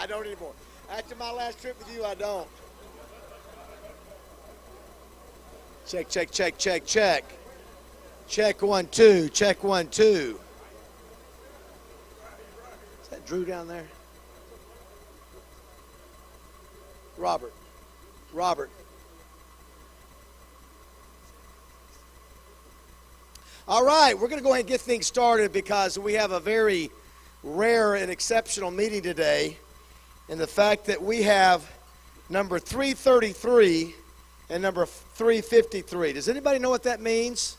I don't anymore. After my last trip with you, I don't. Check, check, check, check, check. Check 1, 2. Check 1, 2. Is that Drew down there? Robert. All right, we're going to go ahead and get things started because we have a very rare and exceptional meeting today. And the fact that we have number 333 and number 353. Does anybody know what that means?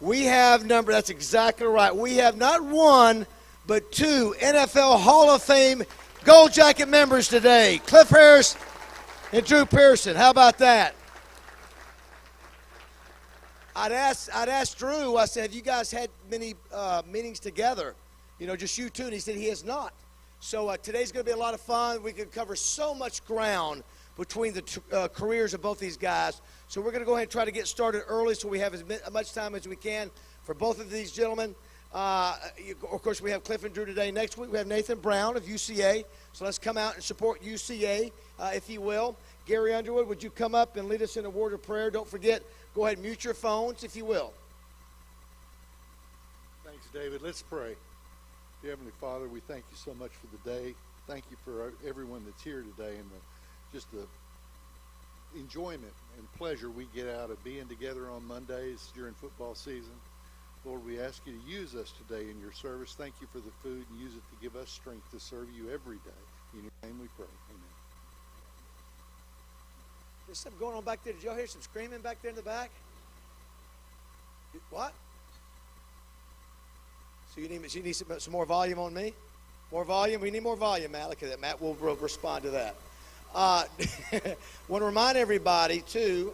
We have that's exactly right. We have not one, but two NFL Hall of Fame Gold Jacket members today. Cliff Harris and Drew Pearson. How about that? I'd asked Drew, I said, have you guys had many meetings together? Just you two. And he said he has not. So today's going to be a lot of fun. We can cover so much ground between the careers of both these guys. So we're going to go ahead and try to get started early so we have as much time as we can for both of these gentlemen. Of course, we have Cliff and Drew today. Next week, we have Nathan Brown of UCA. So let's come out and support UCA, if you will. Gary Underwood, would you come up and lead us in a word of prayer? Don't forget, go ahead and mute your phones, if you will. Thanks, David. Let's pray. Dear Heavenly Father, we thank you so much for the day. Thank you for everyone that's here today and just the enjoyment and pleasure we get out of being together on Mondays during football season. Lord, we ask you to use us today in your service. Thank you for the food and use it to give us strength to serve you every day. In your name we pray. Amen. There's something going on back there. Did y'all hear some screaming back there in the back? What? So you need some more volume on me? More volume? We need more volume, Matt. Look at that. Matt will respond to that. Want to remind everybody, too,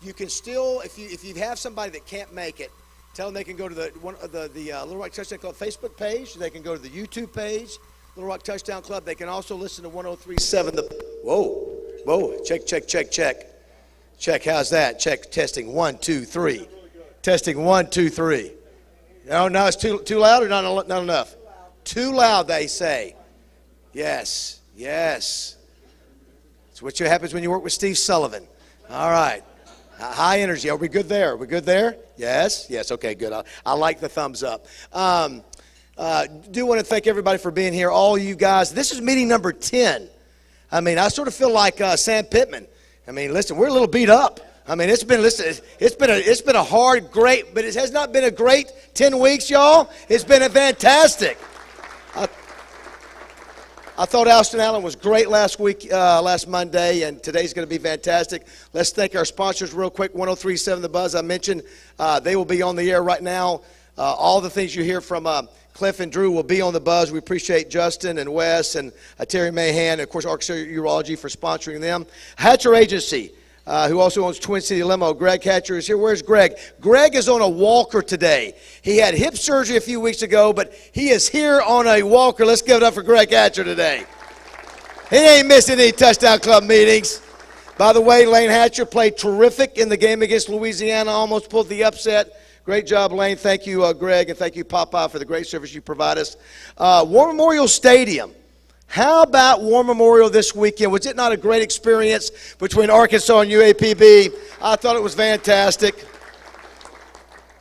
you can still, if you have somebody that can't make it, tell them they can go to the Little Rock Touchdown Club Facebook page. They can go to the YouTube page, Little Rock Touchdown Club. They can also listen to 103.7. Whoa. Check. How's that? Check. Testing. 1, 2, 3. Testing. 1, 2, 3. No, it's too loud or not enough? Too loud, they say. Yes. It's what happens when you work with Steve Sullivan. All right. High energy. Are we good there? Yes. Okay, good. I like the thumbs up. Do want to thank everybody for being here. All you guys. This is meeting number 10. I sort of feel like Sam Pittman. Listen, we're a little beat up. It's been a hard, great, but it has not been a great 10 weeks, y'all. It's been a fantastic. I thought Austin Allen was great last Monday, and today's going to be fantastic. Let's thank our sponsors real quick. 103.7 The Buzz, I mentioned. They will be on the air right now. All the things you hear from Cliff and Drew will be on the Buzz. We appreciate Justin and Wes and Terry Mahan, and, of course, Arkansas Urology for sponsoring them. Hatcher Agency, who also owns Twin City Limo. Greg Hatcher is here. Where's Greg? Greg is on a walker today. He had hip surgery a few weeks ago, but he is here on a walker. Let's give it up for Greg Hatcher today. He ain't missing any Touchdown Club meetings. By the way, Lane Hatcher played terrific in the game against Louisiana, almost pulled the upset. Great job, Lane. Thank you, Greg, and thank you, Papa, for the great service you provide us. War Memorial Stadium. How about War Memorial this weekend? Was it not a great experience between Arkansas and UAPB? I thought it was fantastic.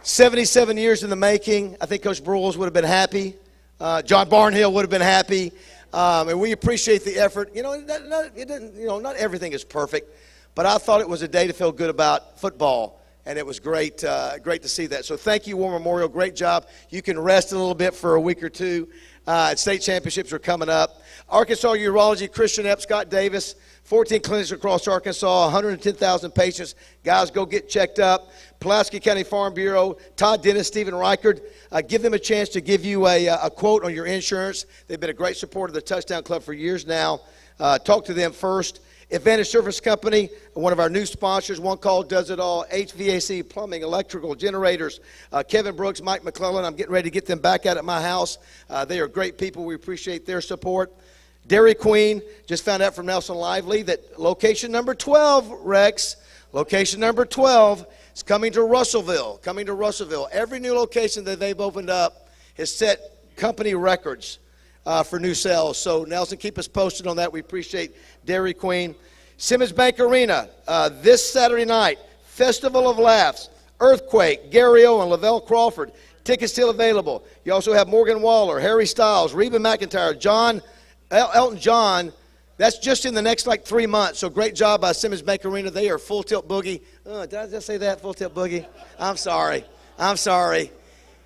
77 years in the making. I think Coach Broyles would have been happy. John Barnhill would have been happy. And we appreciate the effort. Not everything is perfect, but I thought it was a day to feel good about football, and it was great to see that. So thank you, War Memorial. Great job. You can rest a little bit for a week or two. State championships are coming up. Arkansas Urology, Christian Epp, Scott Davis, 14 clinics across Arkansas, 110,000 patients. Guys, go get checked up. Pulaski County Farm Bureau, Todd Dennis, Stephen Reichard. Give them a chance to give you a quote on your insurance. They've been a great supporter of the Touchdown Club for years now. Talk to them first. Advantage Service Company, one of our new sponsors. One Call Does It All. HVAC, plumbing, electrical, generators. Kevin Brooks, Mike McClellan. I'm getting ready to get them back out at my house. They are great people. We appreciate their support. Dairy Queen, just found out from Nelson Lively that location number 12, Rex, location number 12 is coming to Russellville. Every new location that they've opened up has set company records. for new sales. So, Nelson, keep us posted on that. We appreciate Dairy Queen. Simmons Bank Arena, this Saturday night, Festival of Laughs, Earthquake, Gary Owen, Lavelle Crawford. Tickets still available. You also have Morgan Waller, Harry Styles, Reba McEntire, Elton John. That's just in the next, 3 months. So great job by Simmons Bank Arena. They are Full Tilt Boogie. Did I just say that, Full Tilt Boogie? I'm sorry.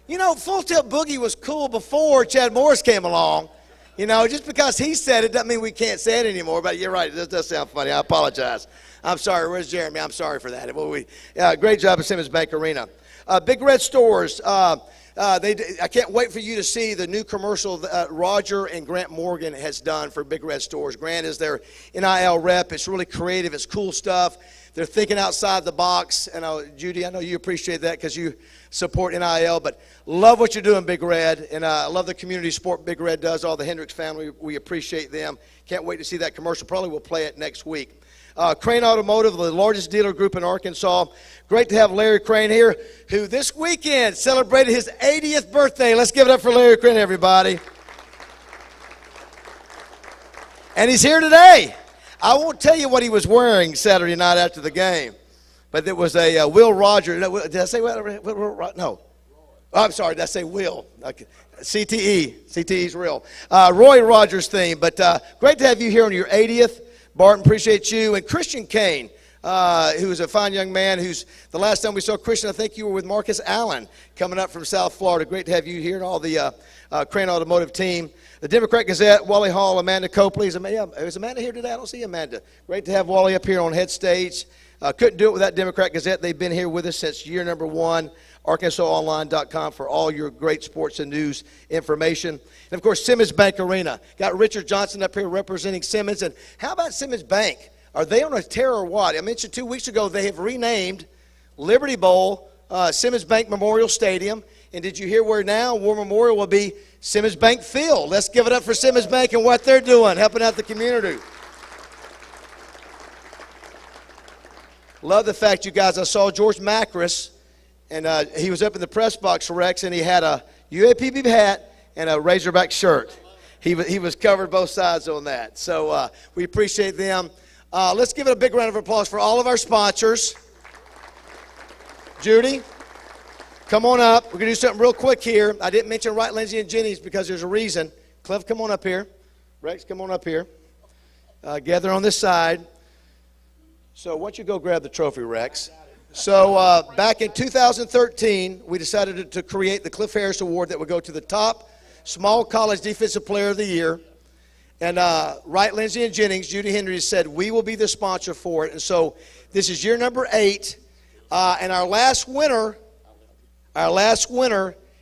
You know, Full Tilt Boogie was cool before Chad Morris came along. You know, just because he said it doesn't mean we can't say it anymore. But you're right. It does sound funny. I apologize. I'm sorry. Where's Jeremy? I'm sorry for that. Great job at Simmons Bank Arena. Big Red Stores. I can't wait for you to see the new commercial that Roger and Grant Morgan has done for Big Red Stores. Grant is their NIL rep. It's really creative. It's cool stuff. They're thinking outside the box. And Judy, I know you appreciate that because you support NIL. But love what you're doing, Big Red. And I love the community support Big Red does. All the Hendricks family, we appreciate them. Can't wait to see that commercial. Probably we'll play it next week. Crane Automotive, the largest dealer group in Arkansas. Great to have Larry Crane here, who this weekend celebrated his 80th birthday. Let's give it up for Larry Crane, everybody. And he's here today. I won't tell you what he was wearing Saturday night after the game, but there was a Will Rogers. Did I say Will? No. Oh, I'm sorry. Did I say Will? Okay. CTE. CTE's real. Roy Rogers theme. But great to have you here on your 80th. Barton, appreciate you. And Christian Kane, who is a fine young man who's, the last time we saw Christian, I think you were with Marcus Allen coming up from South Florida. Great to have you here and all the Crane Automotive team. The Democrat Gazette, Wally Hall, Amanda Copley. Is Amanda here today? I don't see Amanda. Great to have Wally up here on head stage. Couldn't do it without Democrat Gazette. They've been here with us since year number 1. ArkansasOnline.com for all your great sports and news information. And, of course, Simmons Bank Arena. Got Richard Johnson up here representing Simmons. And how about Simmons Bank? Are they on a tear or what? I mentioned 2 weeks ago they have renamed Liberty Bowl Simmons Bank Memorial Stadium. And did you hear where now War Memorial will be Simmons Bank Field? Let's give it up for Simmons Bank and what they're doing, helping out the community. Love the fact, you guys, I saw George Macris. And he was up in the press box, Rex, and he had a UAPB hat and a Razorback shirt. He was covered both sides on that. So we appreciate them. Let's give it a big round of applause for all of our sponsors. Judy, come on up. We're going to do something real quick here. I didn't mention Wright, Lindsay, and Jennings because there's a reason. Cliff, come on up here. Rex, come on up here. Gather on this side. So why don't you go grab the trophy, Rex? So back in 2013, we decided to create the Cliff Harris Award that would go to the top small college defensive player of the year. And Wright, Lindsay, and Jennings, Judy Henry said, we will be the sponsor for it. And so this is year number 8. And our last winner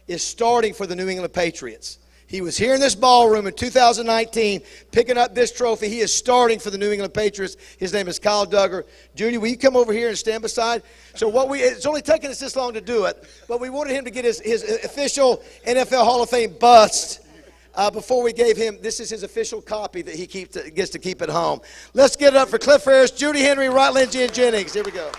is starting for the New England Patriots. He was here in this ballroom in 2019 picking up this trophy. He is starting for the New England Patriots. His name is Kyle Duggar. Judy, will you come over here and stand beside? So it's only taken us this long to do it, but we wanted him to get his official NFL Hall of Fame bust before we gave him. This is his official copy that he gets to keep at home. Let's get it up for Cliff Harris, Judy Henry, Wright, Lindsay, and Jennings. Here we go.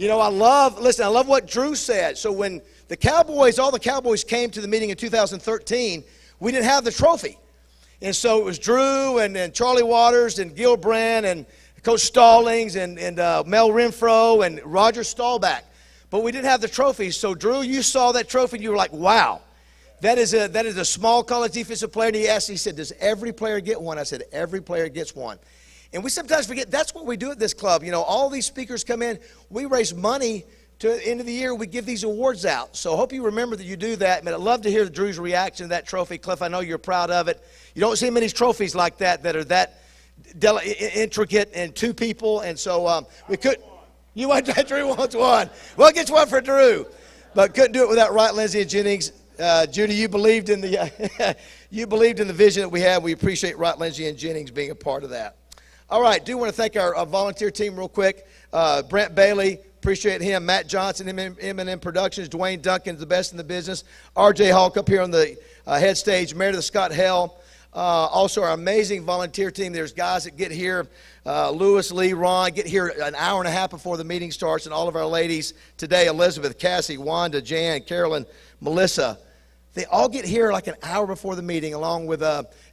You know, I love what Drew said. So when all the Cowboys came to the meeting in 2013, we didn't have the trophy. And so it was Drew and Charlie Waters and Gil Brandt and Coach Stallings and Mel Renfro and Roger Staubach. But we didn't have the trophy. So, Drew, you saw that trophy and you were like, wow, that is a small college defensive player. And he said, does every player get one? I said, every player gets one. And we sometimes forget that's what we do at this club. You know, all these speakers come in. We raise money to the end of the year. We give these awards out. So I hope you remember that you do that. But I'd love to hear Drew's reaction to that trophy. Cliff, I know you're proud of it. You don't see many trophies like that are that intricate and 2 people. And so we could. You want that? Drew wants one. Well, get one for Drew. But couldn't do it without Wright, Lindsay, and Jennings. Judy, you believed in the vision that we have. We appreciate Wright, Lindsay, and Jennings being a part of that. All right, do want to thank our volunteer team real quick. Brent Bailey, appreciate him. Matt Johnson, M&M Productions. Dwayne Duncan, the best in the business. R.J. Hawk up here on the head stage. Meredith Scott Hell. Also, our amazing volunteer team. There's guys that get here, Lewis, Lee, Ron, get here an hour and a half before the meeting starts, and all of our ladies today, Elizabeth, Cassie, Wanda, Jan, Carolyn, Melissa, they all get here like an hour before the meeting, along with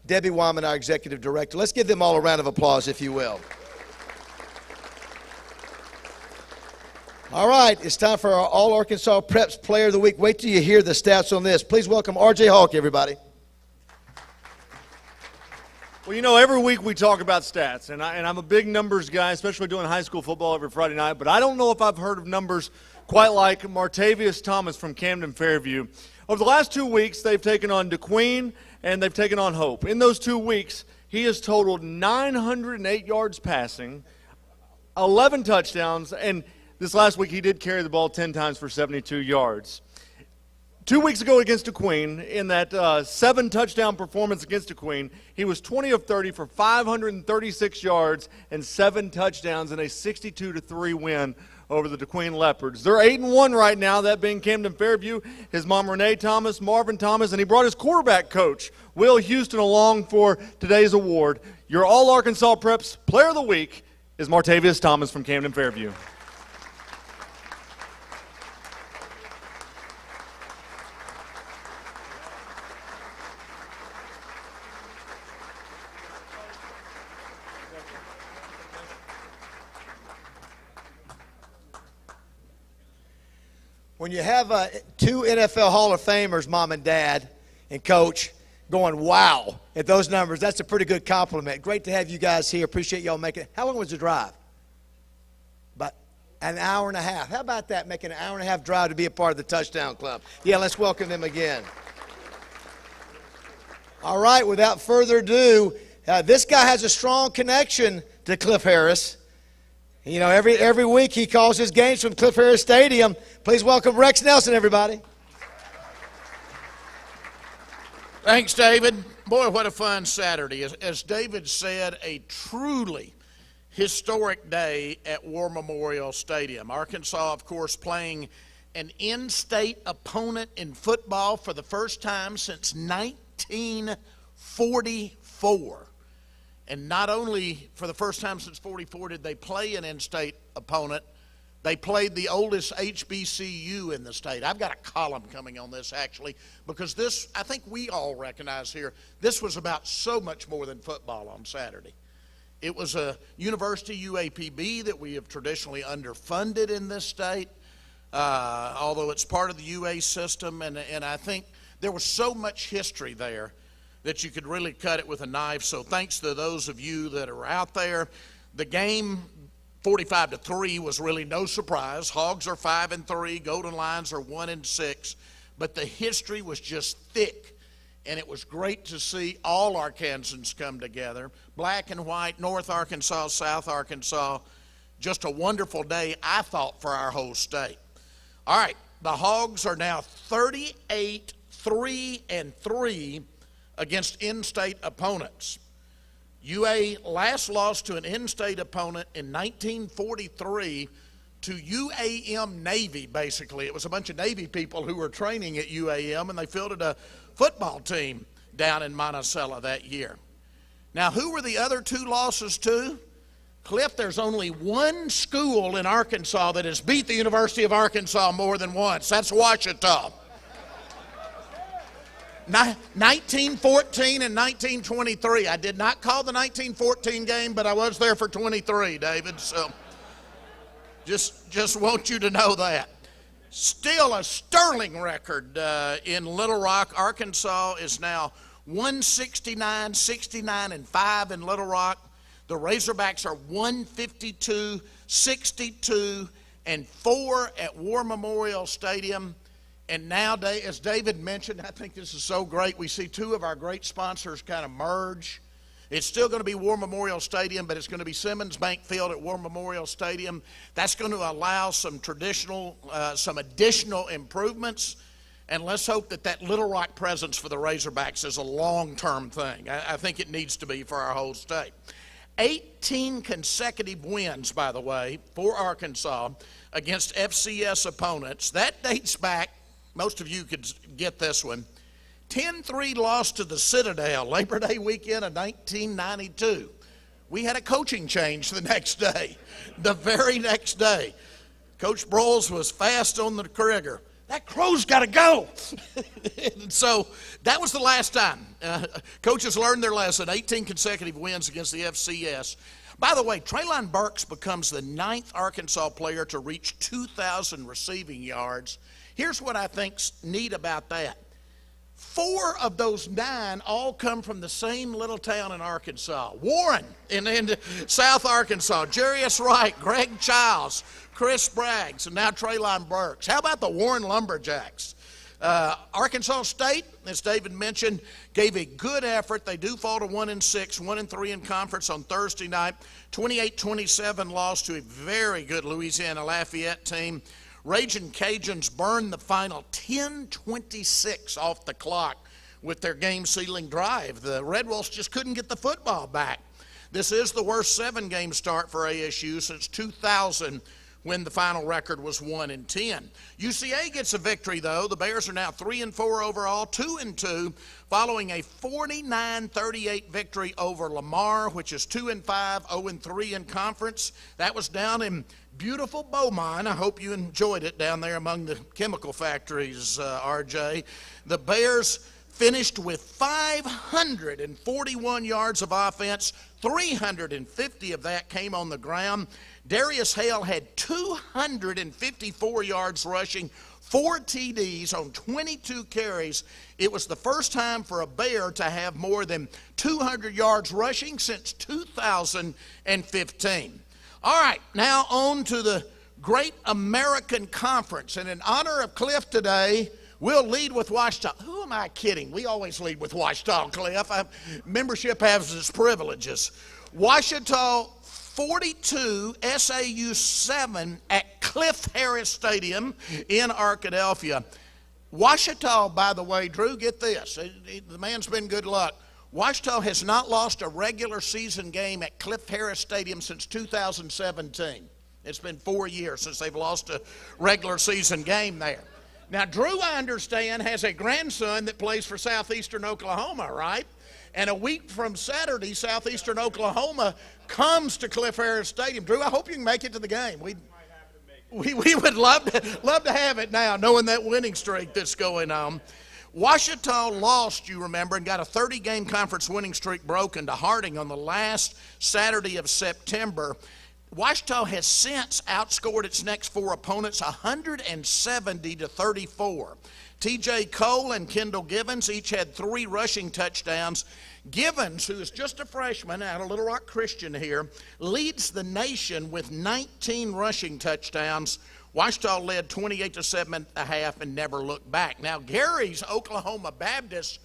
Debbie Wyman, our executive director. Let's give them all a round of applause, if you will. All right, it's time for our All-Arkansas Preps Player of the Week. Wait till you hear the stats on this. Please welcome R.J. Hawk, everybody. Well, you know, every week we talk about stats, and I'm a big numbers guy, especially doing high school football every Friday night, but I don't know if I've heard of numbers quite like Martavius Thomas from Camden Fairview. Over the last 2 weeks, they've taken on DeQueen and they've taken on Hope. In those 2 weeks, he has totaled 908 yards passing, 11 touchdowns, and this last week he did carry the ball 10 times for 72 yards. 2 weeks ago against DeQueen, in that 7-touchdown performance against DeQueen, he was 20 of 30 for 536 yards and 7 touchdowns in a 62-3 win over the DeQueen Leopards. They're 8-1 right now, that being Camden Fairview, his mom Renee Thomas, Marvin Thomas, and he brought his quarterback coach, Will Houston, along for today's award. Your All-Arkansas Preps Player of the Week is Martavius Thomas from Camden Fairview. When you have 2 NFL Hall of Famers, Mom and Dad and Coach, going, wow, at those numbers, that's a pretty good compliment. Great to have you guys here. Appreciate y'all making it. How long was the drive? About an hour and a half. How about that, making an hour and a half drive to be a part of the Touchdown Club? Yeah, let's welcome them again. All right, without further ado, this guy has a strong connection to Cliff Harris. You know, every week he calls his games from Cliff Harris Stadium. Please welcome Rex Nelson, everybody. Thanks, David. Boy, what a fun Saturday. As David said, a truly historic day at War Memorial Stadium. Arkansas, of course, playing an in-state opponent in football for the first time since 1944. And not only for the first time since 44 did they play an in-state opponent, they played the oldest HBCU in the state. I've got a column coming on this, actually, because this, I think we all recognize here, this was about so much more than football on Saturday. It was a university UAPB that we have traditionally underfunded in this state, although it's part of the UA system, and I think there was so much history there that you could really cut it with a knife. So thanks to those of you that are out there. The game, 45-3, was really no surprise. Hogs are 5-3, Golden Lions are 1-6, but the history was just thick, and it was great to see all Arkansans come together. Black and white, North Arkansas, South Arkansas, just a wonderful day, I thought, for our whole state. All right, the Hogs are now 38-3-3 against in-state opponents. UA last lost to an in-state opponent in 1943 to UAM Navy, basically. It was a bunch of Navy people who were training at UAM, and they fielded a football team down in Monticello that year. Now, who were the other 2 losses to? Cliff, there's only one school in Arkansas that has beat the University of Arkansas more than once. That's Ouachita. 1914 and 1923. I did not call the 1914 game, but I was there for 23, David. So just want you to know that. Still a sterling record in Little Rock. Arkansas is now 169, 69-5 in Little Rock. The Razorbacks are 152, 62-4 at War Memorial Stadium. And now, as David mentioned, I think this is so great. We see 2 of our great sponsors kind of merge. It's still going to be War Memorial Stadium, but it's going to be Simmons Bank Field at War Memorial Stadium. That's going to allow some additional improvements. And let's hope that Little Rock presence for the Razorbacks is a long-term thing. I think it needs to be for our whole state. 18 consecutive wins, by the way, for Arkansas against FCS opponents. That dates back, most of you could get this one, 10-3 loss to the Citadel, Labor Day weekend of 1992. We had a coaching change the next day, the very next day. Coach Broyles was fast on the trigger. That crow's got to go. And so that was the last time. Coaches learned their lesson, 18 consecutive wins against the FCS. By the way, Traylon Burks becomes the 9th Arkansas player to reach 2,000 receiving yards. Here's what I think's neat about that. 4 of those 9 all come from the same little town in Arkansas. Warren in South Arkansas, Jarius Wright, Greg Childs, Chris Braggs, and now Traylon Burks. How about the Warren Lumberjacks? Arkansas State, as David mentioned, gave a good effort. They do fall to 1-6, 1-3 in conference on Thursday night. 28-27 loss to a very good Louisiana Lafayette team. Ragin' Cajuns burned the final 10-26 off the clock with their game-sealing drive. The Red Wolves just couldn't get the football back. This is the worst 7-game start for ASU since 2000, when the final record was 1-10. UCA gets a victory, though. The Bears are now 3-4 overall, 2-2, following a 49-38 victory over Lamar, which is 2-5, 0-3 in conference. That was down in beautiful Beaumont. I hope you enjoyed it down there among the chemical factories, RJ. The Bears finished with 541 yards of offense. 350 of that came on the ground. Darius Hale had 254 yards rushing, 4 TDs on 22 carries. It was the first time for a Bear to have more than 200 yards rushing since 2015. All right, now on to the Great American Conference. And in honor of Cliff today, we'll lead with Ouachita. Who am I kidding? We always lead with Ouachita, Cliff. Membership has its privileges. Ouachita 42, SAU 7 at Cliff Harris Stadium in Arkadelphia. Ouachita, by the way, Drew, get this. The man's been good luck. Ouachita has not lost a regular season game at Cliff Harris Stadium since 2017. It's been 4 years since they've lost a regular season game there. Now, Drew, I understand, has a grandson that plays for Southeastern Oklahoma, right? And a week from Saturday, Southeastern Oklahoma comes to Cliff Harris Stadium. Drew, I hope you can make it to the game. We would love to have it now, knowing that winning streak that's going on. Ouachita lost, you remember, and got a 30-game conference winning streak broken to Harding on the last Saturday of September. Ouachita has since outscored its next 4 opponents 170-34. T.J. Cole and Kendall Givens each had 3 rushing touchdowns. Givens, who is just a freshman out of Little Rock Christian here, leads the nation with 19 rushing touchdowns. Ouachita led 28-7 at the half and never looked back. Now, Gary's Oklahoma Baptist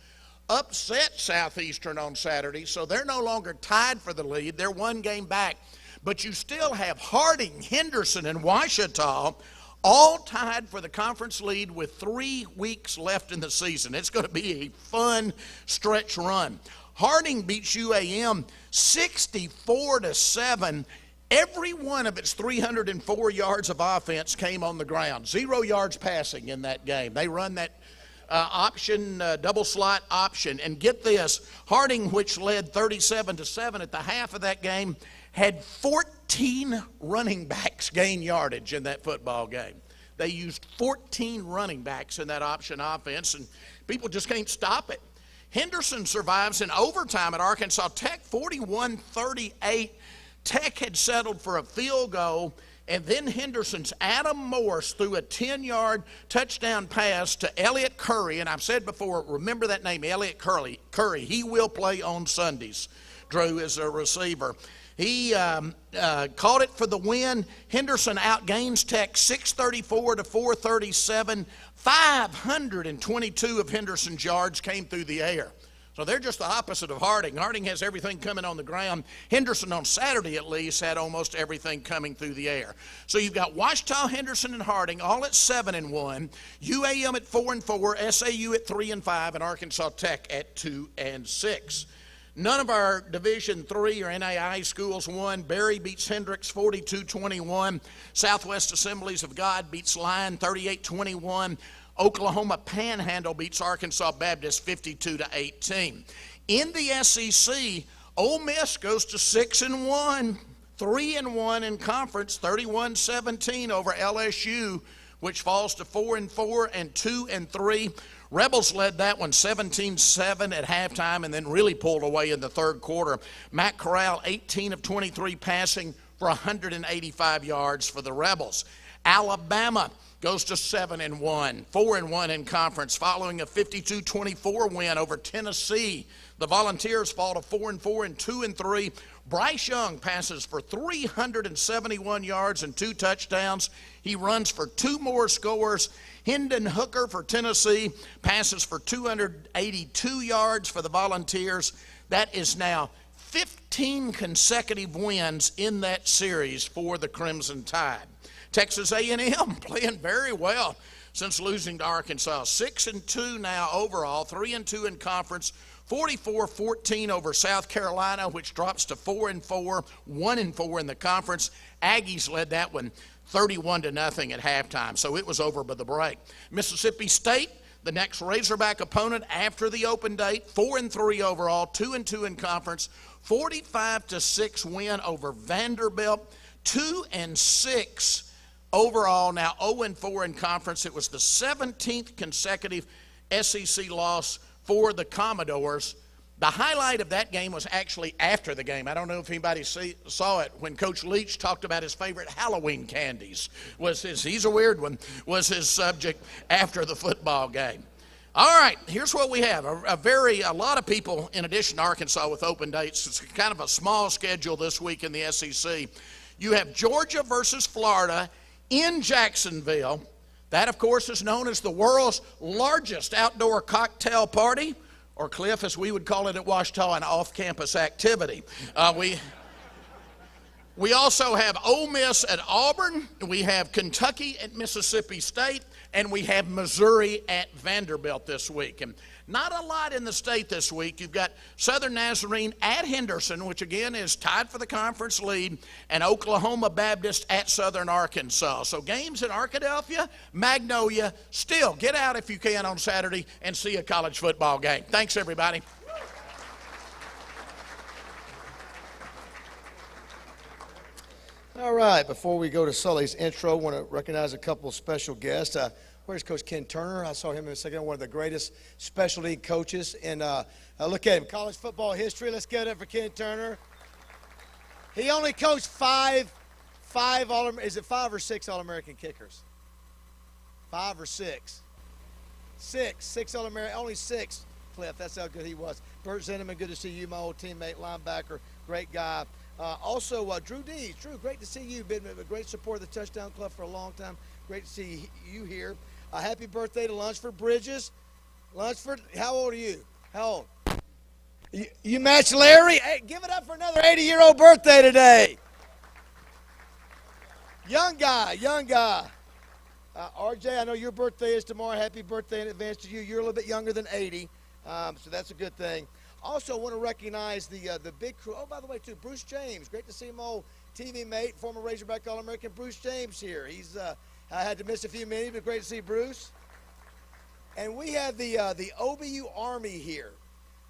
upset Southeastern on Saturday, so they're no longer tied for the lead. They're 1 game back. But you still have Harding, Henderson, and Ouachita all tied for the conference lead with 3 weeks left in the season. It's going to be a fun stretch run. Harding beats UAM 64-7. Every one of its 304 yards of offense came on the ground. 0 yards passing in that game. They run that double slot option. And get this, Harding, which led 37-7 at the half of that game, had 14 running backs gain yardage in that football game. They used 14 running backs in that option offense, and people just can't stop it. Henderson survives in overtime at Arkansas Tech, 41-38. Tech had settled for a field goal, and then Henderson's Adam Morse threw a 10-yard touchdown pass to Elliott Curry. And I've said before, remember that name, Elliott Curry. He will play on Sundays. Drew is a receiver. He caught it for the win. Henderson outgains Tech 634-437. 522 of Henderson's yards came through the air. So they're just the opposite of Harding. Harding has everything coming on the ground. Henderson on Saturday at least had almost everything coming through the air. So you've got Ouachita, Henderson, and Harding all at 7-1, UAM at 4-4, SAU at 3-5, and Arkansas Tech at 2-6. None of our Division III or NAI schools won. Berry beats Hendricks 42-21. Southwest Assemblies of God beats Lyon 38-21. Oklahoma Panhandle beats Arkansas Baptist 52-18. In the SEC, Ole Miss goes to 6-1, 3-1 in conference, 31-17 over LSU, which falls to 4-4 and 2-3. Rebels led that one 17-7 at halftime and then really pulled away in the third quarter. Matt Corral, 18 of 23 passing for 185 yards for the Rebels. Alabama goes to 7-1, 4-1 in conference, following a 52-24 win over Tennessee. The Volunteers fall to 4-4 and 2-3. Bryce Young passes for 371 yards and 2 touchdowns. He runs for 2 more scores. Hendon Hooker for Tennessee passes for 282 yards for the Volunteers. That is now 15 consecutive wins in that series for the Crimson Tide. Texas A&M playing very well since losing to Arkansas. 6-2 now overall, 3-2 in conference, 44-14 over South Carolina, which drops to 4-4, 1-4 in the conference. Aggies led that one 31-0 at halftime, so it was over by the break. Mississippi State, the next Razorback opponent after the open date, 4-3 overall, 2-2 in conference, 45-6 win over Vanderbilt, 2-6 overall, now 0-4 in conference. It was the 17th consecutive SEC loss for the Commodores. The highlight of that game was actually after the game. I don't know if anybody saw it when Coach Leach talked about his favorite Halloween candies. He's a weird one, was his subject after the football game. All right, here's what we have. A lot of people, in addition to Arkansas, with open dates. It's kind of a small schedule this week in the SEC. You have Georgia versus Florida in Jacksonville. That, of course, is known as the world's largest outdoor cocktail party, or Cliff, as we would call it at Ouachita, an off-campus activity. We also have Ole Miss at Auburn. We have Kentucky at Mississippi State. And we have Missouri at Vanderbilt this week. And not a lot in the state this week. You've got Southern Nazarene at Henderson, which again is tied for the conference lead, and Oklahoma Baptist at Southern Arkansas. So games in Arkadelphia, Magnolia. Still, get out if you can on Saturday and see a college football game. Thanks, everybody. All right, before we go to Sully's intro, I want to recognize a couple of special guests. Where's Coach Ken Turner? I saw him in a second, one of the greatest specialty coaches in, look at him, college football history. Let's get it up for Ken Turner. He only coached five is it 5 or 6 All-American kickers? 5 or 6? 6 All-American, only 6, Cliff, that's how good he was. Bert Zinneman, good to see you, my old teammate, linebacker, great guy. Also, Drew Dees. Drew, great to see you. Been a great support of the Touchdown Club for a long time. Great to see you here. Happy birthday to Lunsford Bridges. Lunsford, how old are you? How old? You match Larry? Hey, give it up for another 80-year-old birthday today. Young guy. RJ, I know your birthday is tomorrow. Happy birthday in advance to you. You're a little bit younger than 80, so that's a good thing. Also, want to recognize the big crew. Oh, by the way, too, Bruce James. Great to see my old TV mate, former Razorback All-American Bruce James here. He's I had to miss a few minutes, but great to see Bruce. And we have the OBU Army here.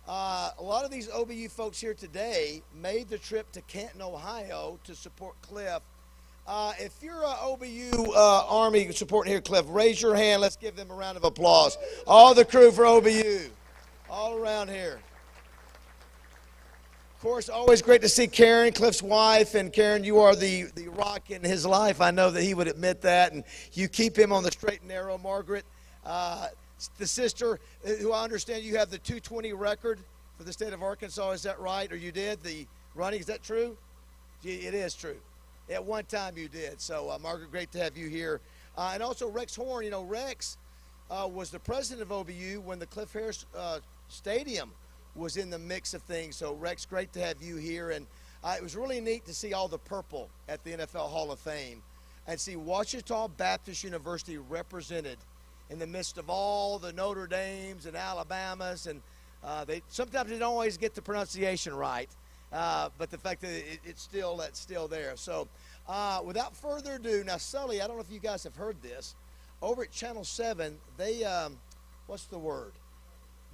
A lot of these OBU folks here today made the trip to Canton, Ohio to support Cliff. If you're an OBU Army supporting here, Cliff, raise your hand. Let's give them a round of applause. All the crew for OBU, all around here. Of course, always great to see Karen, Cliff's wife. And Karen, you are the rock in his life. I know that he would admit that. And you keep him on the straight and narrow, Margaret. The sister, who I understand you have the 220 record for the state of Arkansas. Is that right? Or you did the running? Is that true? It is true. At one time you did. So, Margaret, great to have you here. And also Rex Horn. You know, Rex was the president of OBU when the Cliff Harris Stadium was in the mix of things. So, Rex, great to have you here. And it was really neat to see all the purple at the NFL Hall of Fame and see Ouachita Baptist University represented in the midst of all the Notre Dames and Alabamas. And sometimes they don't always get the pronunciation right, but the fact that it's still there. So, without further ado, now, Sully, I don't know if you guys have heard this. over at Channel 7, they, what's the word?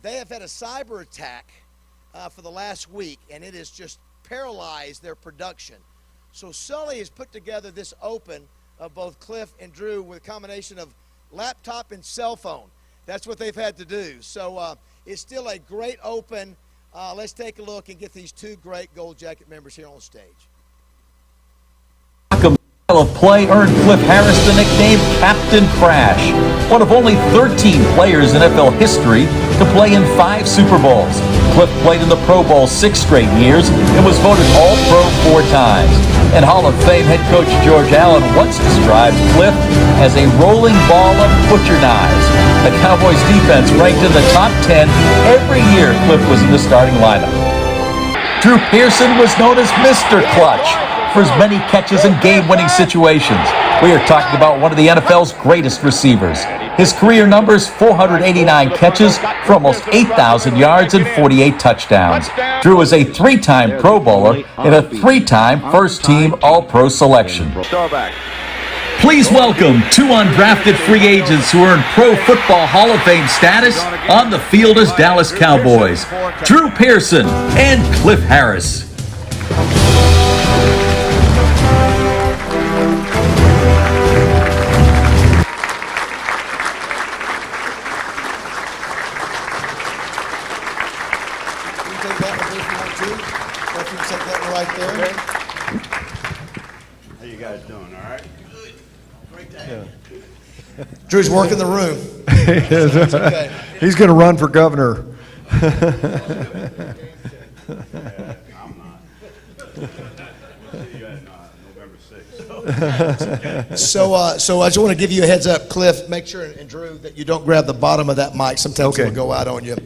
They have had a cyber attack for the last week, and it has just paralyzed their production. So Sully has put together this open of both Cliff and Drew with a combination of laptop and cell phone. That's what they've had to do. So it's still a great open. Let's take a look and get these two great Gold Jacket members here on stage. Of play earned Cliff Harris the nickname Captain Crash, one of only 13 players in NFL history to play in 5 Super Bowls. Cliff played in the Pro Bowl 6 straight years and was voted All-Pro 4 times. And Hall of Fame head coach George Allen once described Cliff as a rolling ball of butcher knives. The Cowboys defense ranked in the top 10 every year Cliff was in the starting lineup. Drew Pearson was known as Mr. Clutch for his many catches and game-winning situations. We are talking about one of the NFL's greatest receivers. His career numbers, 489 catches for almost 8,000 yards and 48 touchdowns. Drew is a 3-time Pro Bowler and a 3-time first-team All-Pro selection. Staubach. Please welcome 2 undrafted free agents who earned Pro Football Hall of Fame status on the field as Dallas Cowboys, Drew Pearson and Cliff Harris. How you guys doing? All right? Good. Great day. Drew's working the room. That's okay. He's going to run for governor. I'm not. You guys not. November 6th. So I just want to give you a heads up, Cliff. Make sure, and Drew, that you don't grab the bottom of that mic. Sometimes it'll go out on you.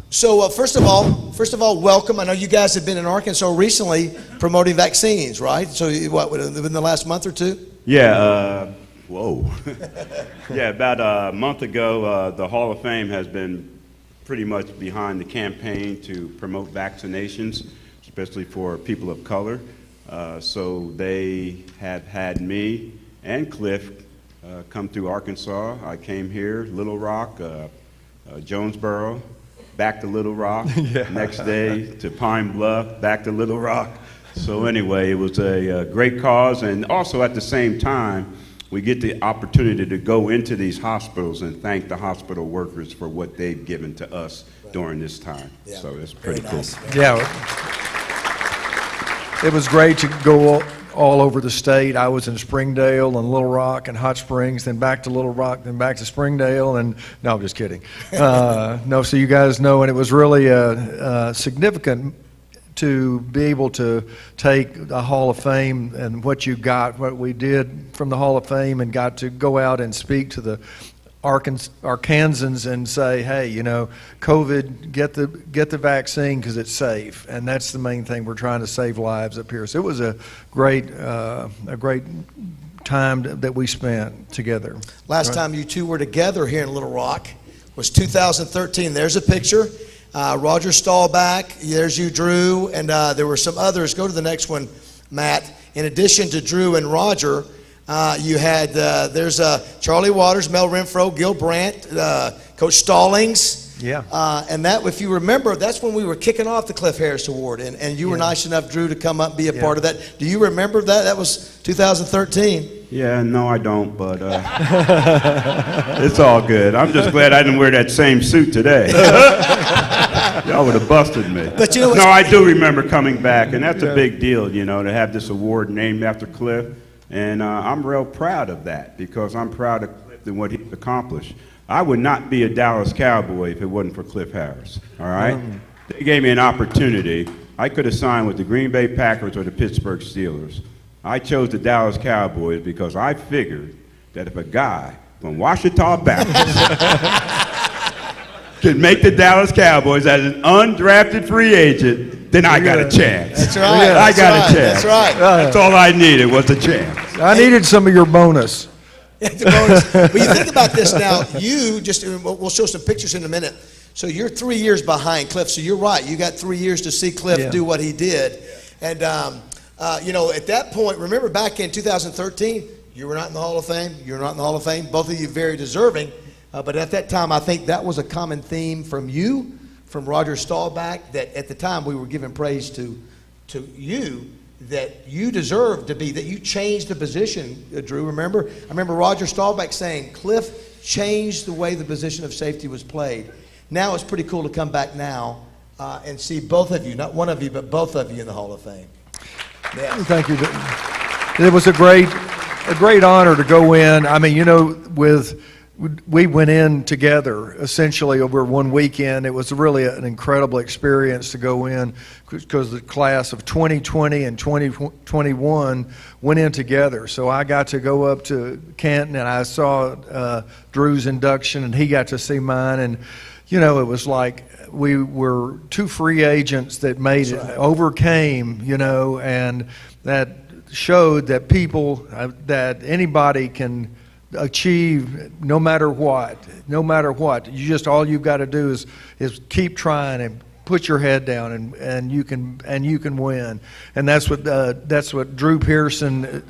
So first of all, welcome. I know you guys have been in Arkansas recently promoting vaccines, right? So what, within the last month or two? Yeah. Whoa. Yeah, about a month ago, the Hall of Fame has been pretty much behind the campaign to promote vaccinations, especially for people of color. So they have had me and Cliff come through Arkansas. I came here, Little Rock, Jonesboro, back to Little Rock, next day to Pine Bluff, back to Little Rock. So anyway, it was a great cause, and also at the same time, we get the opportunity to go into these hospitals and thank the hospital workers for what they've given to us during this time. Yeah. So it's pretty cool. Yeah. It was great to go all over the state. I was in Springdale and Little Rock and Hot Springs, then back to Little Rock, then back to Springdale, and no, I'm just kidding. No, so you guys know, and it was really significant to be able to take the Hall of Fame and what you got, what we did from the Hall of Fame, and got to go out and speak to the Arkansans and say, hey, you know, COVID, get the vaccine because it's safe, and that's the main thing. We're trying to save lives up here. So it was a great time that we spent together. Last time you two were together here in Little Rock was 2013. There's a picture. Roger Staubach, there's you, Drew, and there were some others. Go to the next one, Matt. In addition to Drew and Roger, you had, there's Charlie Waters, Mel Renfro, Gil Brandt, Coach Stallings. Yeah. And that, if you remember, that's when we were kicking off the Cliff Harris Award, and you were nice enough, Drew, to come up and be a part of that. Do you remember that? That was 2013. Yeah, no, I don't, but it's all good. I'm just glad I didn't wear that same suit today. Y'all would have busted me. But you know no, I do remember coming back, and that's a big deal, you know, to have this award named after Cliff. And I'm real proud of that, because I'm proud of Cliff and what he's accomplished. I would not be a Dallas Cowboy if it wasn't for Cliff Harris, all right? They gave me an opportunity. I could have signed with the Green Bay Packers or the Pittsburgh Steelers. I chose the Dallas Cowboys because I figured that if a guy from Ouachita Baptist could make the Dallas Cowboys as an undrafted free agent, then I got a chance. That's right. I got a chance. That's right. That's all I needed was a chance. I needed some of your bonus. The bonus. But you think about this now. You just, we'll show some pictures in a minute. So you're 3 years behind Cliff. So you're right. You got 3 years to see Cliff do what he did. And, you know, at that point, remember back in 2013, You were not in the Hall of Fame. You're not in the Hall of Fame. Both of you very deserving. But at that time, I think that was a common theme from you, from Roger Staubach, that at the time we were giving praise to you, that you deserved to be, that you changed the position, Drew. Remember? I remember Roger Staubach saying, Cliff changed the way the position of safety was played. Now it's pretty cool to come back now and see both of you, not one of you, but both of you in the Hall of Fame. Yes. Thank you. It was a great honor to go in. I mean, you know, we went in together essentially over one weekend. It was really an incredible experience to go in because the class of 2020 and 2021 went in together. So I got to go up to Canton and I saw Drew's induction and he got to see mine. And, you know, it was like we were two free agents that made it, overcame, you know, and that showed that people, that anybody can achieve no matter what. You just, all you've got to do is keep trying and put your head down and you can win. And that's what Drew Pearson's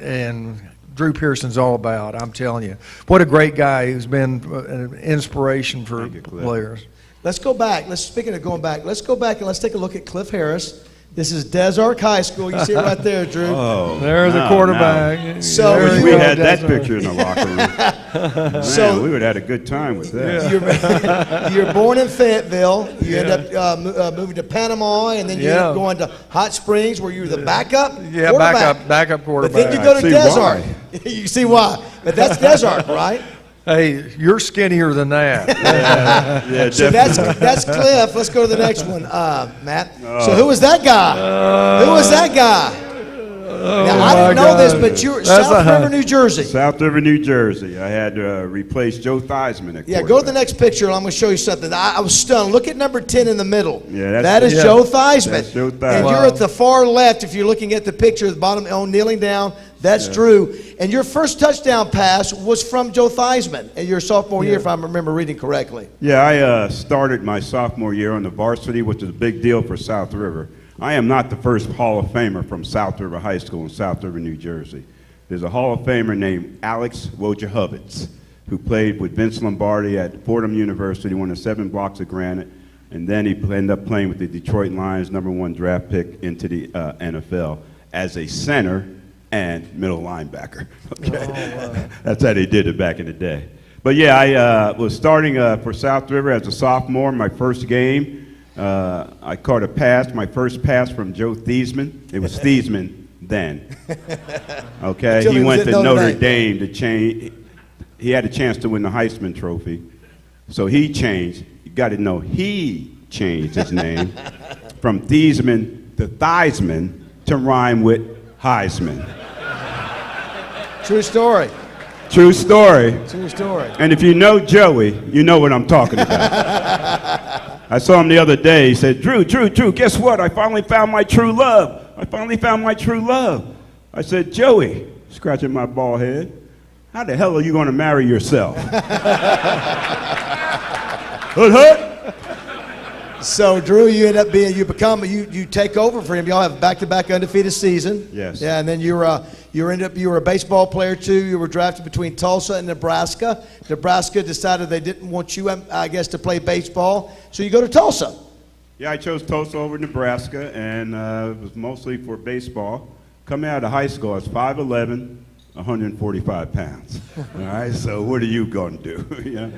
all about. I'm telling you, what a great guy who's been an inspiration for players. Let's go back. Speaking of going back, let's go back and let's take a look at Cliff Harris. This is Des Arc High School. You see it right there, Drew. Oh, there's the quarterback. No. So we had that picture in the locker room. Man, so we would have had a good time with that. You're born in Fayetteville. You end up moving to Panama, and then you end up going to Hot Springs, where you were the backup. Yeah, backup quarterback. But then you go to Des Arc. You see why? But that's Des Arc, right? Hey, you're skinnier than that. Yeah, so that's Cliff. Let's go to the next one, Matt. So who was that guy? Who was that guy? Now, I didn't know this, but you're South River, New Jersey. South River, New Jersey. I had to replace Joe Theismann at go to the next picture, and I'm going to show you something. I was stunned. Look at number 10 in the middle. Yeah, that is Joe Theismann. That's Joe Theismann. And you're at the far left, if you're looking at the picture at the bottom, kneeling down. That's Drew. And your first touchdown pass was from Joe Theismann in your sophomore year, if I remember reading correctly. Yeah, I started my sophomore year on the varsity, which is a big deal for South River. I am not the first Hall of Famer from South River High School in South River, New Jersey. There's a Hall of Famer named Alex Wojciechowicz, who played with Vince Lombardi at Fordham University, won the 7 blocks of granite, and then he ended up playing with the Detroit Lions, #1 draft pick into the NFL as a center and middle linebacker. Okay, wow. That's how they did it back in the day. But yeah, I was starting for South River as a sophomore. My first game, I caught a pass, my first pass from Joe Theismann. It was Theismann then. Okay, he went to Notre Dame to change. He had a chance to win the Heisman Trophy, so he changed. You got to know he changed his name from Theismann to Theismann to rhyme with Heisman. True story. True story. True story. And if you know Joey, you know what I'm talking about. I saw him the other day. He said, Drew, guess what? I finally found my true love. I said, Joey, scratching my bald head, how the hell are you going to marry yourself? Hood. So Drew, you end up being, you take over for him. Y'all have a back-to-back undefeated season. Yes. Yeah, and then you were a baseball player too. You were drafted between Tulsa and Nebraska. Nebraska decided they didn't want you, I guess, to play baseball. So you go to Tulsa. Yeah, I chose Tulsa over Nebraska, and it was mostly for baseball. Coming out of high school, I was 5'11", 145 pounds. All right, so what are you going to do? You know?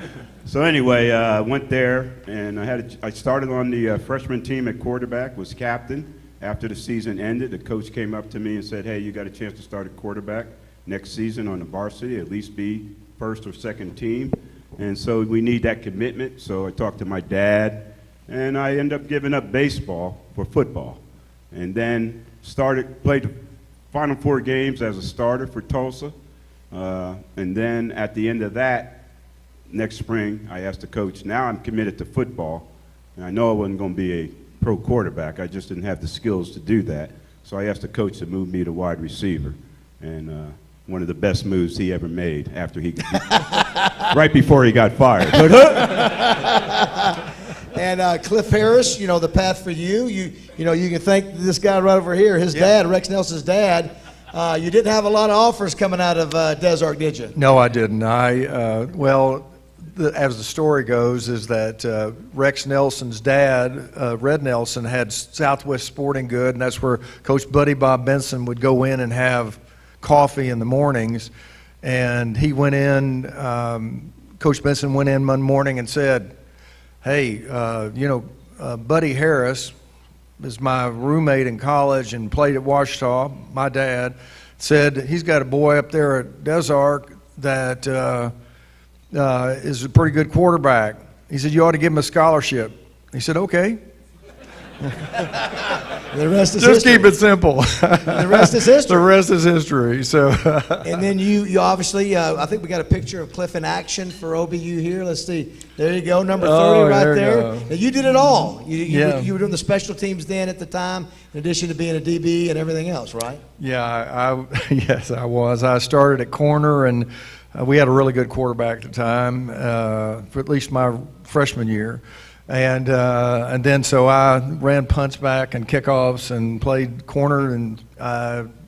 So anyway, I went there, and I started on the freshman team at quarterback, was captain. After the season ended, the coach came up to me and said, hey, you got a chance to start at quarterback next season on the varsity, at least be first or second team. And so we need that commitment. So I talked to my dad, and I ended up giving up baseball for football. And then played the Final 4 games as a starter for Tulsa. And then at the end of that, next spring, I asked the coach, now I'm committed to football. And I know I wasn't going to be a pro quarterback. I just didn't have the skills to do that. So I asked the coach to move me to wide receiver. And one of the best moves he ever made after right before he got fired. And Cliff Harris, the path for you. You can thank this guy right over here. His dad, Rex Nelson's dad, You didn't have a lot of offers coming out of Desart, did you? No, I didn't. As the story goes, is that Rex Nelson's dad, Red Nelson, had Southwest Sporting Good, and that's where Coach Buddy Bob Benson would go in and have coffee in the mornings. And he went in, Coach Benson went in one morning and said, hey, Buddy Harris is my roommate in college and played at Ouachita. My dad said he's got a boy up there at Desart that is a pretty good quarterback. He said, you ought to give him a scholarship. He said, okay. The rest is Just history. keep it simple. The rest is history. The rest is history. So. And then you obviously, I think we got a picture of Cliff in action for OBU here. Let's see. There you go, number 30 right there. Now, you did it all. You were doing the special teams then at the time, in addition to being a DB and everything else, right? Yeah, yes, I was. I started at corner, and we had a really good quarterback at the time, for at least my freshman year. And then so I ran punts back and kickoffs and played corner, and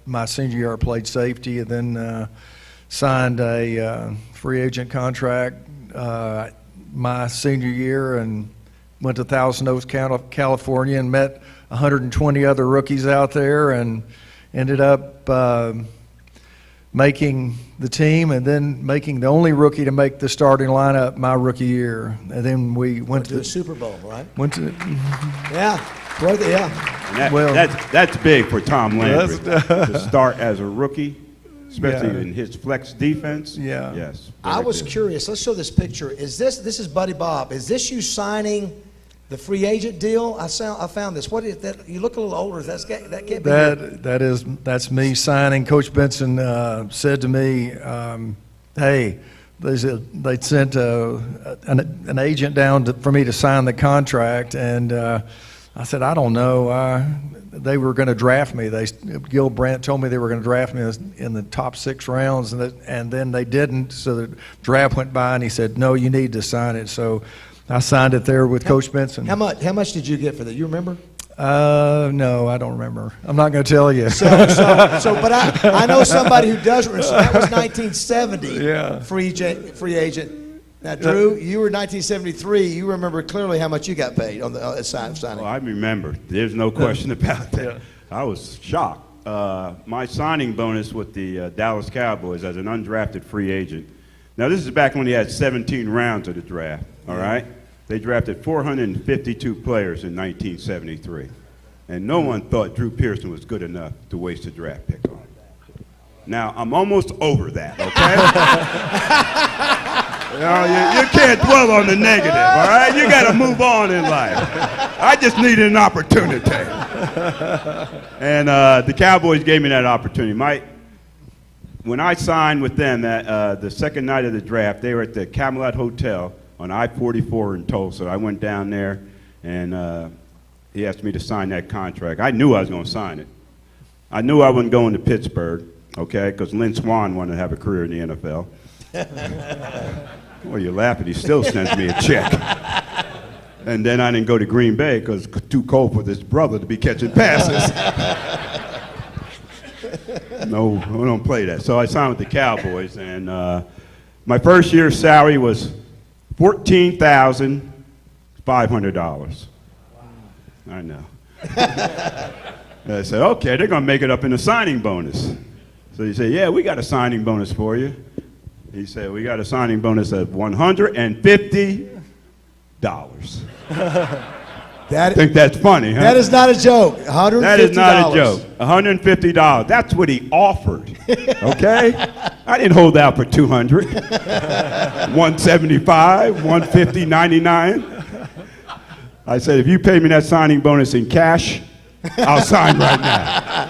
my senior year I played safety, and then signed a free agent contract my senior year and went to Thousand Oaks, California, and met 120 other rookies out there, and ended up making the team, and then making the only rookie to make the starting lineup my rookie year. And then we went to the Super Bowl, right? Went to yeah. And that's big for Tom Landry to start as a rookie, especially in his flex defense. Yeah. Yes. I was curious. Let's show this picture. This is Buddy Bob. Is this you signing the free agent deal? I found this. What is that? You look a little older. That can't be. That's me signing. Coach Benson said to me, "Hey, they sent an agent down for me to sign the contract," and I said, "I don't know. They were going to draft me. Gil Brandt told me they were going to draft me in the top 6 rounds, and then they didn't. So the draft went by, and he said, "No, you need to sign it." So I signed it there with Coach Benson. How much did you get for that? You remember? No, I don't remember. I'm not going to tell you. But I know somebody who does remember. So that was 1970. Yeah. Free agent. Now, Drew, you were 1973. You remember clearly how much you got paid on the signing. Well, I remember. There's no question about that. Yeah. I was shocked. My signing bonus with the Dallas Cowboys as an undrafted free agent. Now, this is back when he had 17 rounds of the draft, all right? They drafted 452 players in 1973. And no one thought Drew Pearson was good enough to waste a draft pick on. Now, I'm almost over that, okay? You can't dwell on the negative, all right? You got to move on in life. I just needed an opportunity. And the Cowboys gave me that opportunity. When I signed with them the second night of the draft, they were at the Camelot Hotel on I-44 in Tulsa. I went down there, and he asked me to sign that contract. I knew I was going to sign it. I knew I wasn't going to Pittsburgh, okay, because Lynn Swann wanted to have a career in the NFL. Well, you're laughing. He still sends me a check. And then I didn't go to Green Bay because it's too cold for this brother to be catching passes. No, we don't play that. So I signed with the Cowboys, and my first year's salary was $14,500. I know. I said, okay, they're going to make it up in a signing bonus. So he said, yeah, we got a signing bonus for you. He said, we got a signing bonus of $150. I think that's funny, huh? That is not a joke. $150. That is not a joke. $150. That's what he offered. Okay? I didn't hold out for $200. $175, $150, $99. I said, if you pay me that signing bonus in cash, I'll sign right now.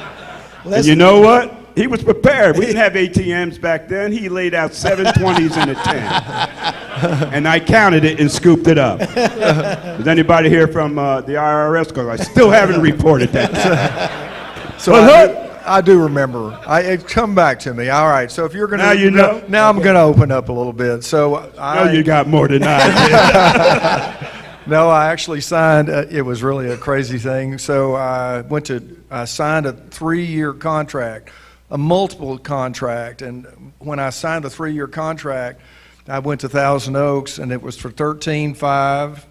And you know what? He was prepared. We didn't have ATMs back then. He laid out 7 20s and a 10. And I counted it and scooped it up. Is anybody here from the IRS? Because I still haven't reported that. So I do remember. It come back to me. All right. So if you're going to, now you know. Now I'm going to open up a little bit. So you got more than I did. No, I actually signed. It was really a crazy thing. So I signed a 3-year contract a multiple contract. And when I signed the 3-year contract, I went to Thousand Oaks, and it was for 13.5,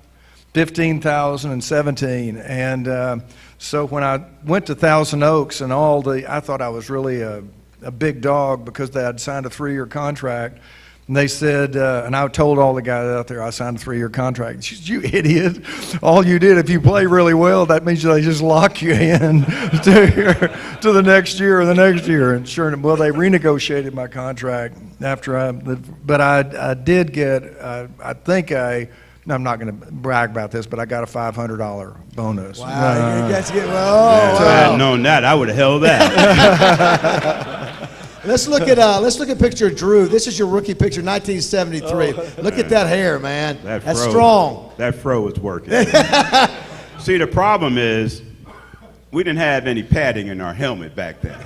15,000, and 17. And so when I went to Thousand Oaks, and I thought I was really a big dog because they had signed a 3-year contract. And they said, and I told all the guys out there, I signed a 3-year contract. She said, "You idiot. All you did, if you play really well, that means they just lock you in to the next year or the next year." And sure enough, well, they renegotiated my contract but I did get, I'm not going to brag about this, but I got a $500 bonus. Wow, you guys get, If I had known that, I would have held that. Let's look at a picture of Drew. This is your rookie picture, 1973. Look at that hair, man. That's strong. That fro was working. See, the problem is we didn't have any padding in our helmet back then.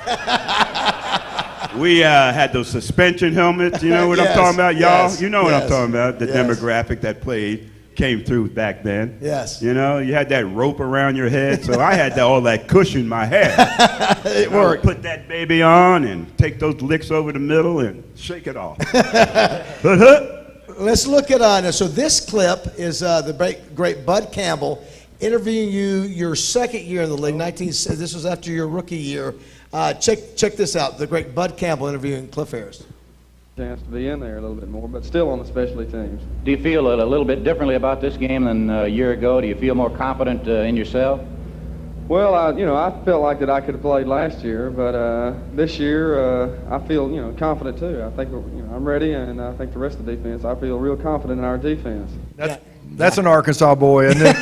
We had those suspension helmets. You know what I'm talking about, y'all? Yes, you know what I'm talking about. The demographic that came through back then. Yes. You know, you had that rope around your head, so I had all that cushion my head. It worked. Put that baby on and take those licks over the middle and shake it off. Let's look at, so this clip is the great Bud Campbell interviewing you your second year in the league. This was after your rookie year. Check this out, the great Bud Campbell interviewing Cliff Harris. Chance to be in there a little bit more, but still on the specialty teams. Do you feel a little bit differently about this game than a year ago? Do you feel more confident in yourself? Well, I felt like that I could have played last year, but this year I feel confident too. I think I'm ready, and I think the rest of the defense. I feel real confident in our defense. That's an Arkansas boy, isn't it?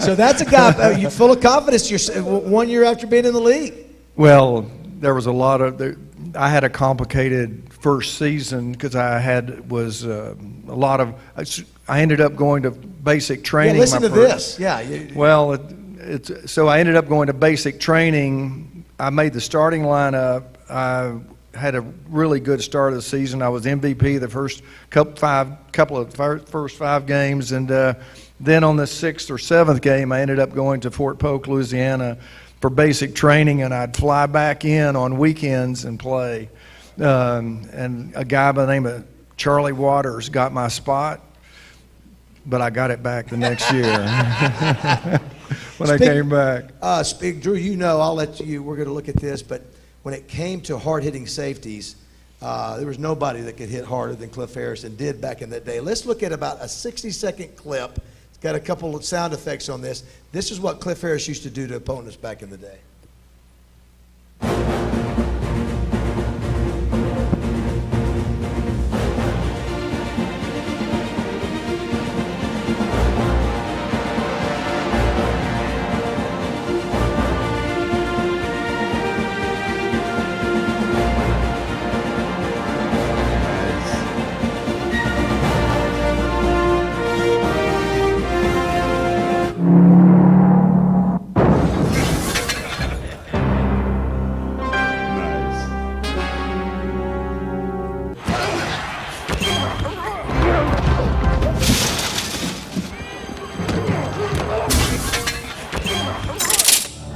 So that's a guy you full of confidence. You're 1 year after being in the league. Well, there was I had a complicated first season because I ended up going to basic training. Yeah, listen to this. Yeah. So I ended up going to basic training. I made the starting lineup. I had a really good start of the season. I was MVP the first couple of first 5 games, and then on the 6th or 7th game, I ended up going to Fort Polk, Louisiana, for basic training, and I'd fly back in on weekends and play. And a guy by the name of Charlie Waters got my spot, but I got it back the next year when I came back. Drew, I'll let you, we're going to look at this, but when it came to hard-hitting safeties, there was nobody that could hit harder than Cliff Harrison did back in that day. Let's look at about a 60-second clip. It's got a couple of sound effects on this. This is what Cliff Harris used to do to opponents back in the day.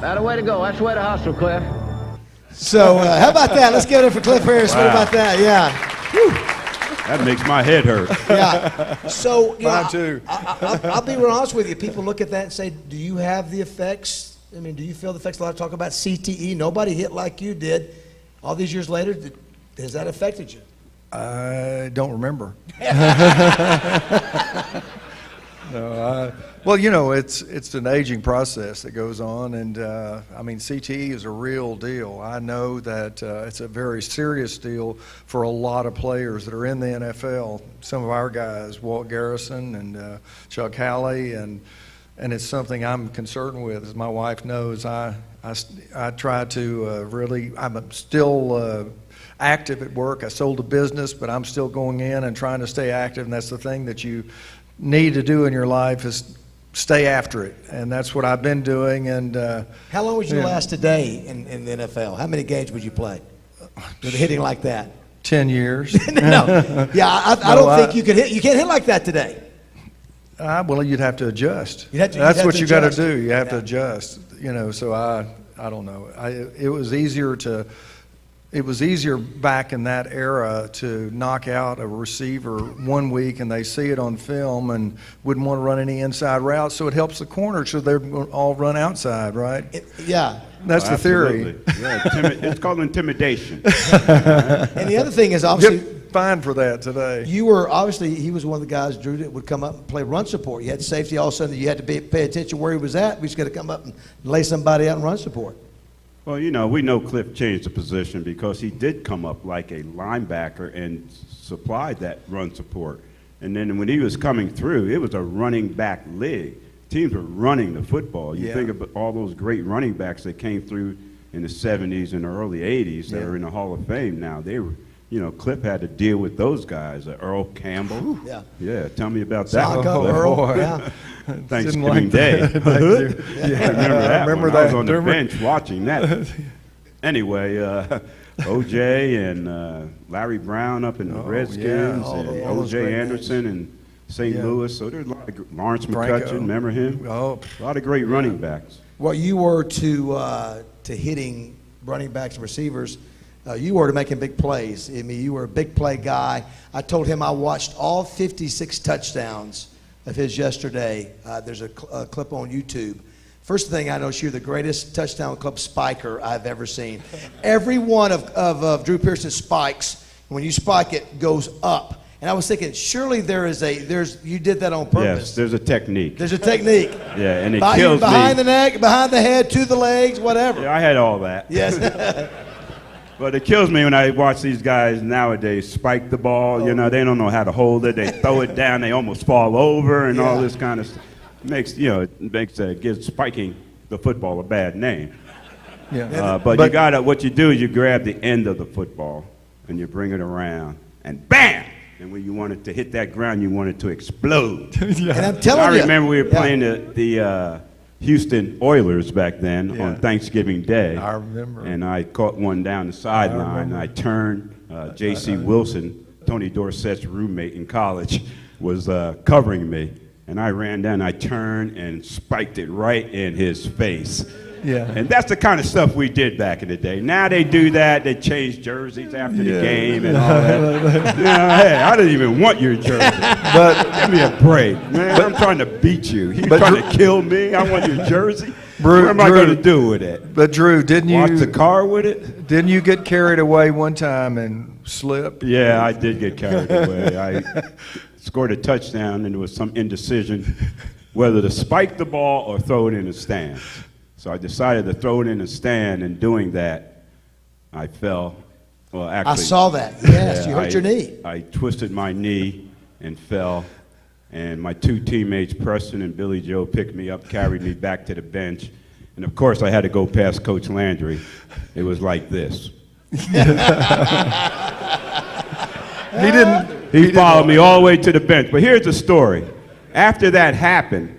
That's the way to go. That's the way to hustle, Cliff. So how about that? Let's give it up for Cliff Harris. Wow. What about that? Yeah. Whew. That makes my head hurt. Yeah. So mine too. I'll be real honest with you. People look at that and say, "Do you have the effects? I mean, do you feel the effects?" A lot of talk about CTE. Nobody hit like you did. All these years later, has that affected you? I don't remember. No, well, it's an aging process that goes on, and I mean, CTE is a real deal. I know that it's a very serious deal for a lot of players that are in the NFL. Some of our guys, Walt Garrison and Chuck Halley, and it's something I'm concerned with. As my wife knows, I try to really. I'm still active at work. I sold a business, but I'm still going in and trying to stay active, and that's the thing that you need to do in your life is stay after it, and that's what I've been doing. And how long would you last today in the NFL? How many games would you play with hitting like that? 10 years. No, yeah, I don't think you could hit. You can't hit like that today. Well, you'd have to adjust. That's what you got to do. You have to adjust. So I don't know. It was easier to it was easier back in that era to knock out a receiver 1 week and they see it on film and wouldn't want to run any inside routes, so it helps the corner so they all run outside, right? Yeah. That's the theory. Yeah, it's called intimidation. And the other thing is obviously Get fined for that today. you were obviously he was one of the guys, Drew, that would come up and play run support. You had safety all of a sudden. You had to pay attention where he was at. We just got to come up and lay somebody out and run support. Well, we know Cliff changed the position because he did come up like a linebacker and supplied that run support. And then when he was coming through, it was a running back league. Teams were running the football. You think about all those great running backs that came through in the 70s and the early 80s that are in the Hall of Fame now. They were, Cliff had to deal with those guys. Earl Campbell. Yeah, tell me about that. Sacco, Earl. boy. Yeah. Thanksgiving Day. I remember that. I was on the bench watching that. Anyway, O.J. and Larry Brown up in the Redskins, and O.J. Anderson in St. Louis. So there's a lot of Lawrence McCutcheon. Remember him? Oh, a lot of great running backs. Well, you were to hitting running backs and receivers. You were to making big plays. I mean, you were a big play guy. I told him I watched all 56 touchdowns of his yesterday. There's a clip on YouTube. First thing I know is you're the greatest touchdown club spiker I've ever seen. Every one of Drew Pearson's spikes, when you spike it, goes up. And I was thinking, surely you did that on purpose. Yes, there's a technique. There's a technique. Yeah, and it kills me. Behind the neck, behind the head, to the legs, whatever. Yeah, I had all that. Yes. But it kills me when I watch these guys nowadays spike the ball. They don't know how to hold it. They throw it down. They almost fall over and all this kind of stuff. It gives spiking the football a bad name. yeah. But what you do is you grab the end of the football and you bring it around and bam! And when you want it to hit that ground, you want it to explode. And I'm telling you. I remember we were playing the Houston Oilers back then on Thanksgiving Day. I remember. And I caught one down the sideline, and I turned. J.C. Wilson, Tony Dorsett's roommate in college, was covering me. And I ran down, I turned and spiked it right in his face. Yeah. And that's the kind of stuff we did back in the day. Now they do that. They change jerseys after the game and all that. Hey, I didn't even want your jersey. But give me a break, man. I'm trying to beat you. You're trying to kill me. I want your jersey. What am I going to do with it? But Drew, Watch the car with it? Didn't you get carried away one time and slip? Yeah, I did get carried away. I scored a touchdown, and there was some indecision whether to spike the ball or throw it in the stands. So I decided to throw it in the stand, and doing that, I fell. Well, actually, I saw that. Yes, you hurt your knee. I twisted my knee and fell, and my two teammates, Pearson and Billy Joe, picked me up, carried me back to the bench, and of course I had to go past Coach Landry. It was like this. He followed me all the way to the bench. But here's the story. After that happened,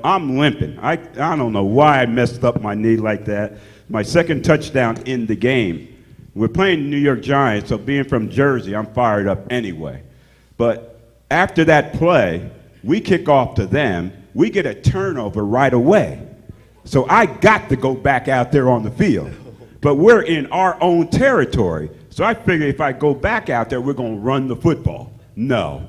I'm limping. I don't know why I messed up my knee like that. My second touchdown in the game. We're playing the New York Giants, so being from Jersey, I'm fired up anyway. But after that play, we kick off to them. We get a turnover right away. So I got to go back out there on the field. But we're in our own territory. So I figured if I go back out there, we're going to run the football. No.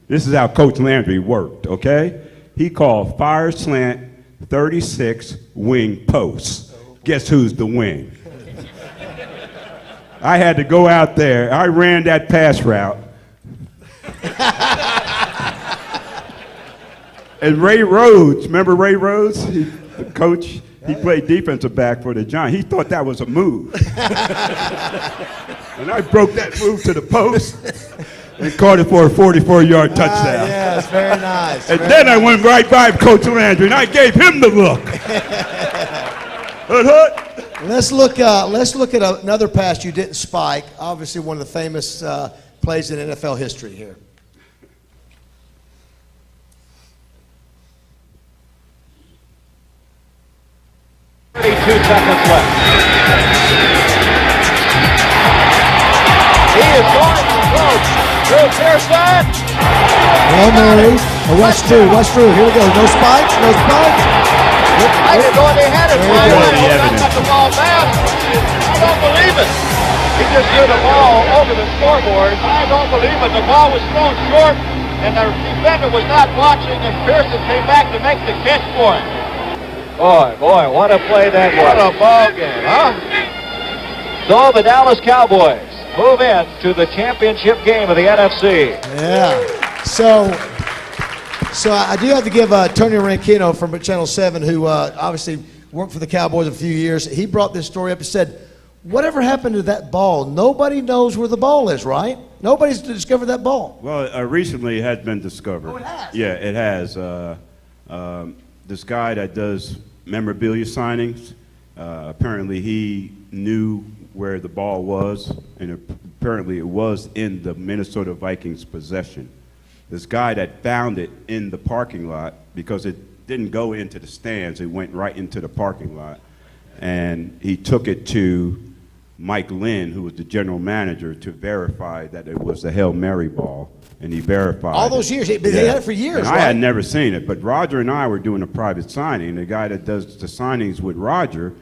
This is how Coach Landry worked, okay? He called fire slant 36 wing posts. Guess who's the wing? I had to go out there. I ran that pass route. And Ray Rhodes, remember Ray Rhodes? The coach, he played defensive back for the Giants. He thought that was a move. And I broke that move to the post and caught it for a 44-yard touchdown. Yes, very nice. And then I went right by Coach Landry, and I gave him the look. Let's look at another pass you didn't spike. Obviously, one of the famous plays in NFL history here. Seconds left. He is going to approach. Drew Pearson. Well, Mary. What's Drew? Here we go. No spikes. I can go in the head and fly away. Got the ball back. I don't believe it. He just threw the ball over the scoreboard. I don't believe it. The ball was thrown short, and the defender was not watching, and Pearson came back to make the catch for it. Boy, what a play that was. What a ball game, huh? So the Dallas Cowboys move in to the championship game of the NFC. Yeah. So I do have to give Tony Rankino from Channel 7, who obviously worked for the Cowboys a few years. He brought this story up and said, whatever happened to that ball? Nobody knows where the ball is, right? Nobody's discovered that ball. Well, recently it has been discovered. Oh, it has? Yeah, it has. This guy that does memorabilia signings, apparently he knew where the ball was, and apparently it was in the Minnesota Vikings' possession. This guy that found it in the parking lot, because it didn't go into the stands, it went right into the parking lot, and he took it to Mike Lynn, who was the general manager, to verify that it was the Hail Mary ball, and he verified All those years, they had it for years, and right? I had never seen it, but Roger and I were doing a private signing. The guy that does the signings with Roger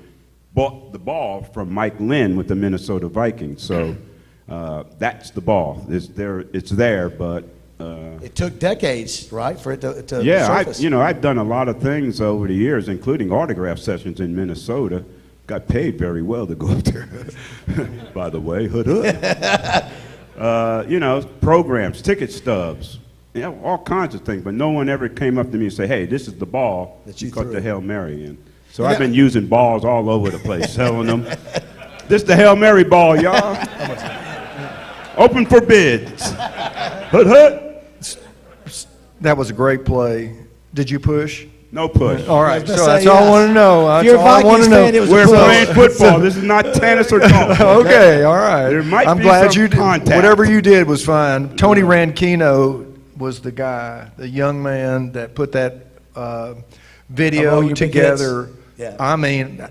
bought the ball from Mike Lynn with the Minnesota Vikings. So that's the ball. It's there, but it took decades, right, for it to surface. I've done a lot of things over the years, including autograph sessions in Minnesota. Got paid very well to go up there. By the way, hood. Programs, ticket stubs, all kinds of things. But no one ever came up to me and said, "Hey, this is the ball that you caught the Hail Mary in." So I've been using balls all over the place, selling them. This is the Hail Mary ball, y'all. Open for bids. Hood. That was a great play. Did you push? No push. All right, so that's all I want to know. That's all I want to know. We're playing football. This is not tennis or golf. Okay, all right. There might I'm be glad some you did. contact. Whatever you did was fine. Tony Rankino was the guy, the young man that put that video together. Yeah. I mean,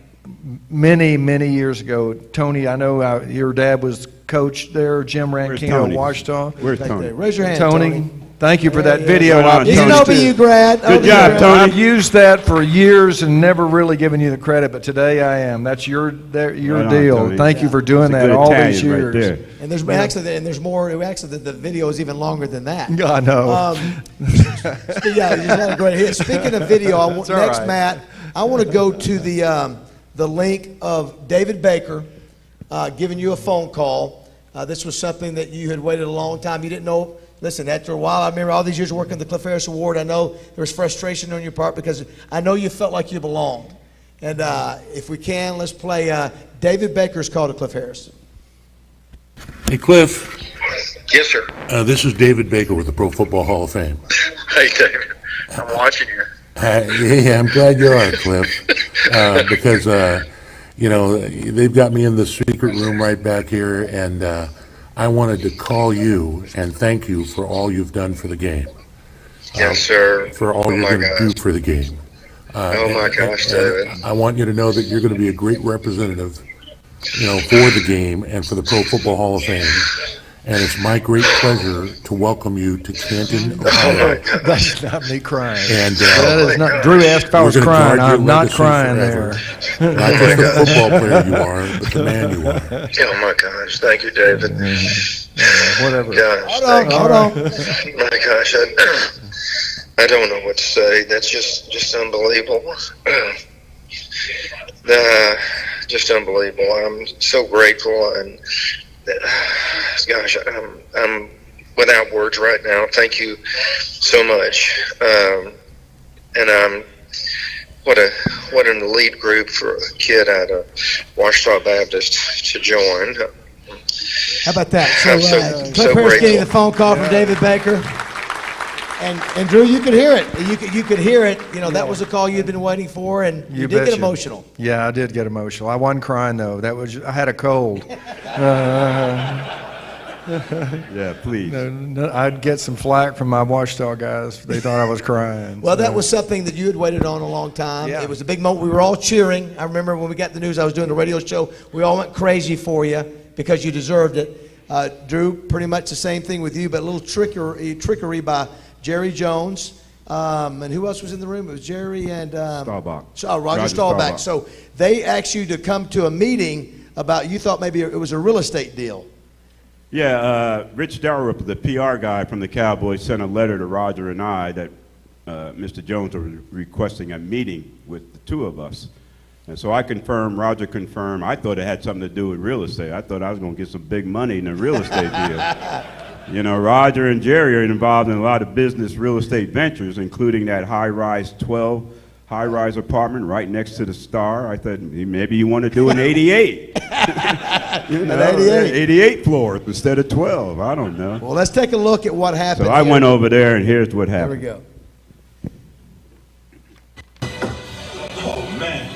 many years ago. Tony, I know your dad was coach there, Jim Rankino of Washita. Where's Tony? Raise your hand, Tony. Thank you for that video. He's an OBU grad. Good job, Tony. I've used that for years and never really given you the credit, but today I am. That's your deal. Tony. Thank you for doing that all these years. Right there. And there's more. Actually, the video is even longer than that. I know. Yeah, you had a great hit. Speaking of video, That's all right. Matt, I want to go to the link of David Baker giving you a phone call. This was something that you had waited a long time. You didn't know. Listen, after a while, I remember all these years working the Cliff Harris Award. I know there was frustration on your part because I know you felt like you belonged. And if we can, let's play David Baker's call to Cliff Harris. Hey, Cliff. Yes, sir. This is David Baker with the Pro Football Hall of Fame. Hey, David. I'm watching you. Yeah, I'm glad you are, Cliff. Because, they've got me in the secret room right back here, and I wanted to call you and thank you for all you've done for the game. Yes, sir. For all you're going to do for the game. Oh, my gosh, David. I want you to know that you're going to be a great representative, for the game and for the Pro Football Hall of Fame. And it's my great pleasure to welcome you to Canton, Ohio. That's not me crying. And that is not. Drew asked if I was crying. I'm not crying there. Not just the football player you are, but the man you are. Oh, my gosh. Thank you, David. Whatever. Gosh, Hold on. My gosh, I don't know what to say. That's just unbelievable. Just unbelievable. I'm so grateful, and gosh, I'm without words right now. Thank you so much. And what an elite group for a kid out of Washita Baptist to join. How about that? I'm So so Cliff Harris getting grateful. the phone call from David Baker. And Drew, you could hear it. You could hear it. That was a call you'd been waiting for, and you did get emotional. Yeah, I did get emotional. I wasn't crying though. I had a cold. Yeah, please. I'd get some flack from my Washita guys. They thought I was crying. Well, that was something that you had waited on a long time. Yeah. It was a big moment. We were all cheering. I remember when we got the news I was doing the radio show, we all went crazy for you because you deserved it. Drew, pretty much the same thing with you, but a little trickery by Jerry Jones. And who else was in the room? It was Jerry and Staubach. Roger Staubach. So they asked you to come to a meeting about you thought maybe it was a real estate deal. Yeah, Rich Dalrymple, the PR guy from the Cowboys, sent a letter to Roger and I that Mr. Jones was requesting a meeting with the two of us. And so I confirmed, Roger confirmed. I thought it had something to do with real estate. I thought I was going to get some big money in a real estate deal. You know, Roger and Jerry are involved in a lot of business real estate ventures, including that high-rise 12 high-rise apartment right next to the Star. I thought maybe you want to do an 88. You know, 88 floors instead of 12. I don't know. Well, let's take a look at what happened. So I went over there, and here's what happened. There we go. Oh, man.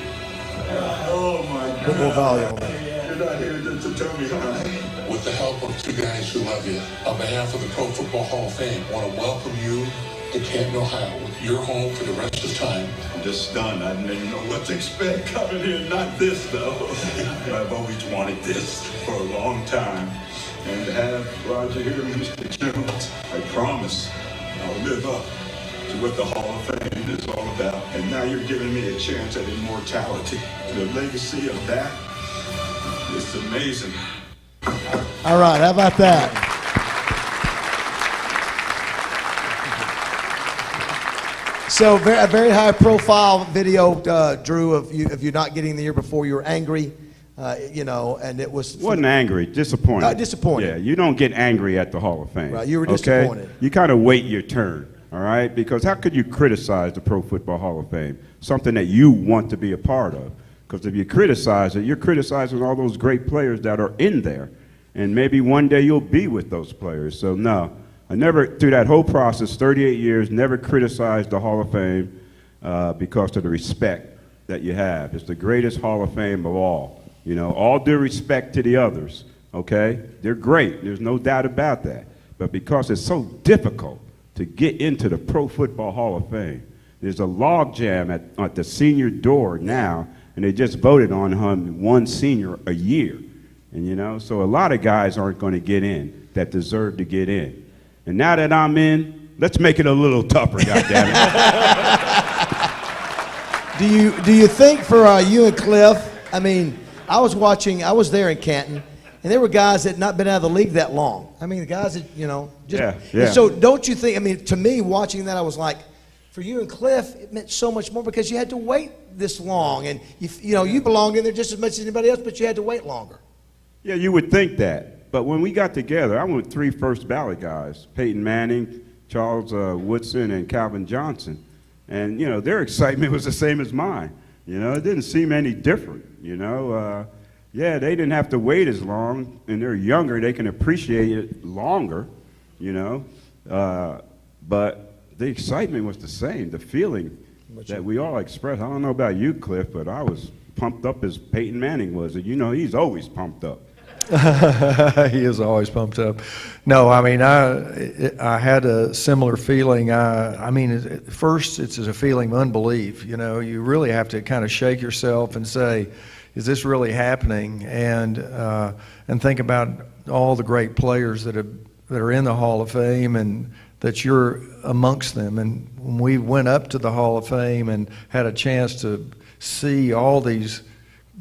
Oh, my God. Put more volume on that. You're not here to tell me how. With the help of two guys who love you, on behalf of the Pro Football Hall of Fame, I want to welcome you to Canton, Ohio, your home for the rest of time. I'm just stunned. I didn't know what to expect coming here. Not this, though. I've always wanted this for a long time. And to have Roger here, Mr. Jones, I promise I'll live up to what the Hall of Fame is all about. And now you're giving me a chance at immortality. The legacy of that, it's amazing. All right, how about that? So a very high-profile video, Drew, of you not getting the year before. You were angry, you know, and it was... Wasn't angry, disappointed. Disappointed. Yeah, you don't get angry at the Hall of Fame. Right, you were disappointed. Okay? You kind of wait your turn, all right? Because how could you criticize the Pro Football Hall of Fame, something that you want to be a part of? Because if you criticize it, you're criticizing all those great players that are in there. And maybe one day you'll be with those players. So, no, I never, through that whole process, 38 years, never criticized the Hall of Fame because of the respect that you have. It's the greatest Hall of Fame of all. You know, all due respect to the others, okay? They're great. There's no doubt about that. But because it's so difficult to get into the Pro Football Hall of Fame, there's a logjam at the senior door now, and they just voted on him one senior a year. And, you know, so a lot of guys aren't going to get in that deserve to get in. And now that I'm in, let's make it a little tougher, goddammit. Do you think for you and Cliff, I mean, I was there in Canton, and there were guys that had not been out of the league that long. I mean, the guys that, you know, just. Yeah. And so don't you think, I mean, to me, watching that, I was like, for you and Cliff, it meant so much more because you had to wait this long. And, you know, you belonged in there just as much as anybody else, but you had to wait longer. Yeah, you would think that. But when we got together, I went with 3 first ballot guys, Peyton Manning, Charles Woodson, and Calvin Johnson. And, you know, their excitement was the same as mine. You know, it didn't seem any different, you know. Yeah, they didn't have to wait as long, and they're younger. They can appreciate it longer, you know. But the excitement was the same, the feeling that we all expressed. I don't know about you, Cliff, but I was pumped up as Peyton Manning was. And, you know, he's always pumped up. He is always pumped up. No, I mean, I had a similar feeling. I mean, at first it's a feeling of unbelief. You know, you really have to kind of shake yourself and say, is this really happening? And think about all the great players that are in the Hall of Fame and that you're amongst them. And when we went up to the Hall of Fame and had a chance to see all these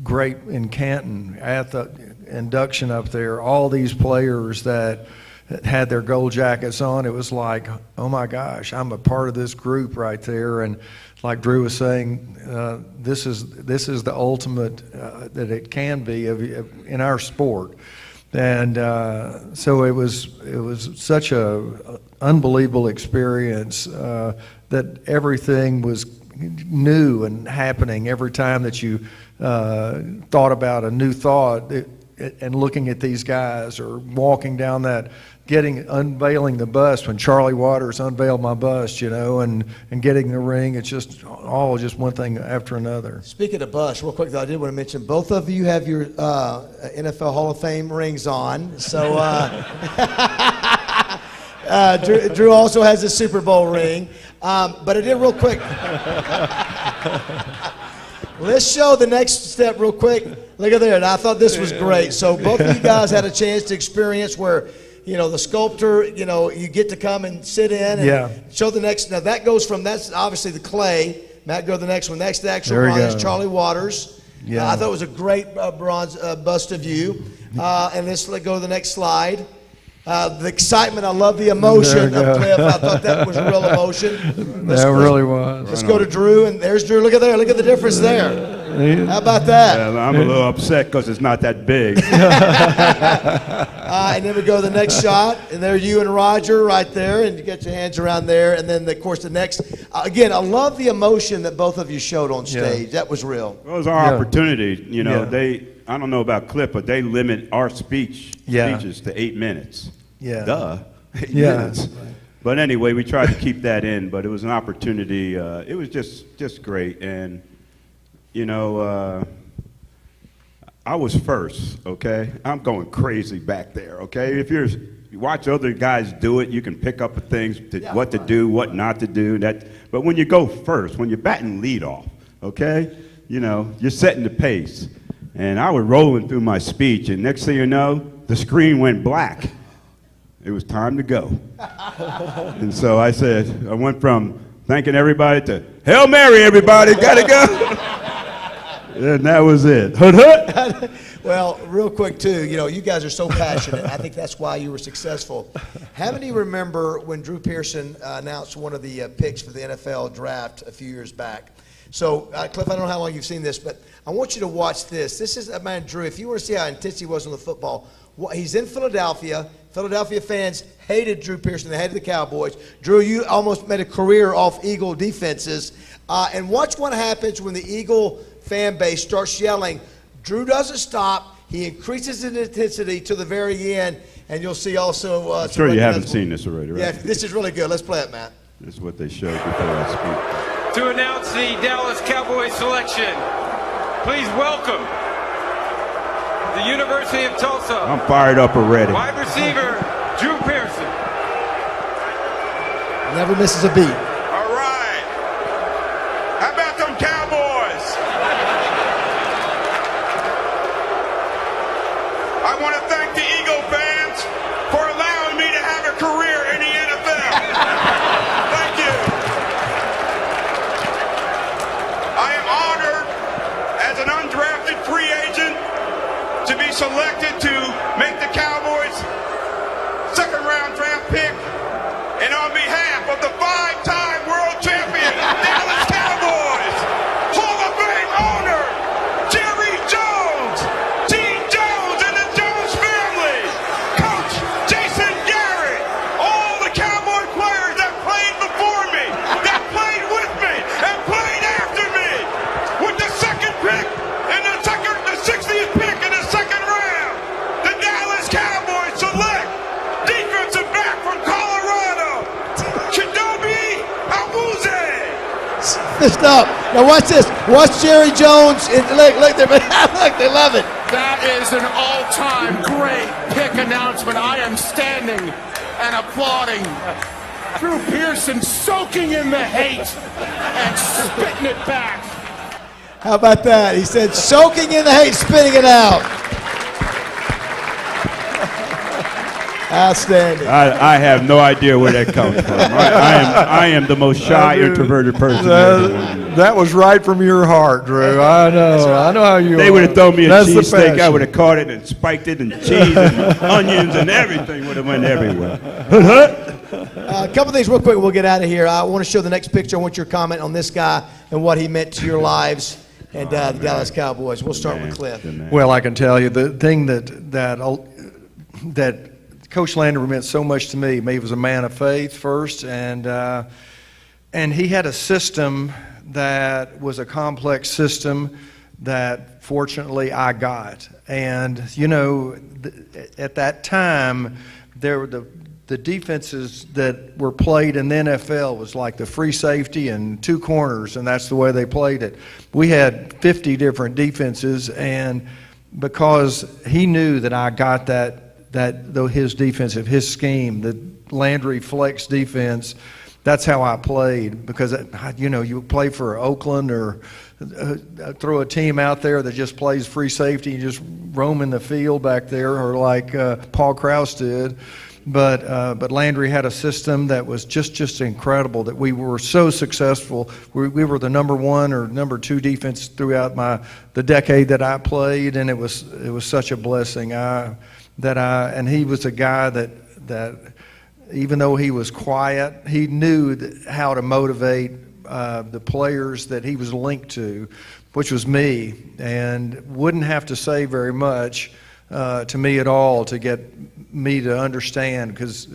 great in Canton at the induction up there, all these players that had their gold jackets on, it was like, oh my gosh, I'm a part of this group right there. And like Drew was saying, this is the ultimate that it can be in our sport. And so it was such a unbelievable experience that everything was new and happening every time that you thought about a new thought and looking at these guys or walking down that, unveiling the bust when Charlie Waters unveiled my bust, you know, and getting the ring. It's just all just one thing after another. Speaking of bust, real quick though, I did want to mention both of you have your NFL Hall of Fame rings on. So Drew also has a Super Bowl ring. But I did real quick. Let's show the next step real quick. Look at there. And I thought this was great. So both of you guys had a chance to experience where, you know, the sculptor, you know, you get to come and sit in and show the next. Now that goes from, that's obviously the clay. Matt, go to the next one. Next to actual one is Charlie Waters. Yeah. I thought it was a great bronze bust of you. And let's go to the next slide. The excitement, I love the emotion of Cliff. I thought that was real emotion. Really was. Let's go to Drew, and there's Drew. Look at there. Look at the difference there. How about that? Yeah, I'm a little upset because it's not that big. And then we go to the next shot, and there you and Roger right there, and you get your hands around there. And then, of course, the next. Again, I love the emotion that both of you showed on stage. Yeah. That was real. Well, it was our opportunity. You know, I don't know about Cliff, but they limit our speeches to 8 minutes. Yeah. Duh. 8 minutes. But anyway, we tried to keep that in, but it was an opportunity. It was just great. And, you know, I was first, okay? I'm going crazy back there, okay? If you watch other guys do it, you can pick up things, what to do, what not to do. But when you go first, when you're batting leadoff, okay, you know, you're setting the pace. And I was rolling through my speech, and next thing you know, the screen went black. It was time to go. And so I went from thanking everybody to, Hail Mary, everybody, gotta go. And that was it. Well, real quick, too, you know, you guys are so passionate. I think that's why you were successful. How many remember when Drew Pearson announced one of the picks for the NFL draft a few years back? So, Cliff, I don't know how long you've seen this, but I want you to watch this. This is, man, Drew, if you want to see how intense he was on the football, he's in Philadelphia. Philadelphia fans hated Drew Pearson. They hated the Cowboys. Drew, you almost made a career off Eagle defenses. And watch what happens when the Eagle fan base starts yelling. Drew doesn't stop. He increases in intensity to the very end. And you'll see also. I'm sure you haven't seen this already, right? Yeah, this is really good. Let's play it, Matt. This is what they showed before I speak. To announce the Dallas Cowboys selection, please welcome the University of Tulsa. I'm fired up already. Wide receiver, Drew Pearson. Never misses a beat. All right. How about them Cowboys? I want to thank the Eagle fans for allowing me to have a career in the NFL. Thank you. I am honored as an undrafted free agent to be selected to make the Cowboys second-round draft pick, and on behalf of the five-time world champion Dallas Cowboys, Hall of Fame owner Jerry Jones, Gene Jones and the Jones family, Coach Jason Garrett, all the Cowboy players that played before me, that played with me, and played after me, with the second pick and the 60th pick in the second round, the Dallas Cowboys select defensive back from Colorado, Chidobe Awuzie. Fist up. Now watch this. Watch Jerry Jones. Look, they love it. That is an all-time great pick announcement. I am standing and applauding. Drew Pearson soaking in the hate and spitting it back. How about that? He said, soaking in the hate, spitting it out. Outstanding. I have no idea where that comes from. I am the most shy, introverted person. That was right from your heart, Drew. I know. I know how you They would have thrown me a That's the cheesesteak. I passion. would have caught it and spiked it, and cheese and onions and everything would have went everywhere. A couple things real quick. We'll get out of here. I want to show the next picture. I want your comment on this guy and what he meant to your lives and the Dallas Cowboys. We'll start with Cliff. Well, I can tell you the thing that Coach Lander meant so much to me. He was a man of faith first, and he had a system that was a complex system that fortunately I got. And you know, at that time, there were the defenses that were played in the NFL was like the free safety and two corners, and that's the way they played it. We had 50 different defenses, and because he knew that I got his defensive, his scheme, the Landry flex defense, that's how I played. Because you know, you play for Oakland or throw a team out there that just plays free safety and just roam in the field back there, or like Paul Krause did. but Landry had a system that was just incredible, that we were so successful. We were the number 1 or number 2 defense throughout the decade that I played, and it was such a blessing. And he was a guy that even though he was quiet, he knew how to motivate the players that he was linked to, which was me, and wouldn't have to say very much to me at all to get me to understand, because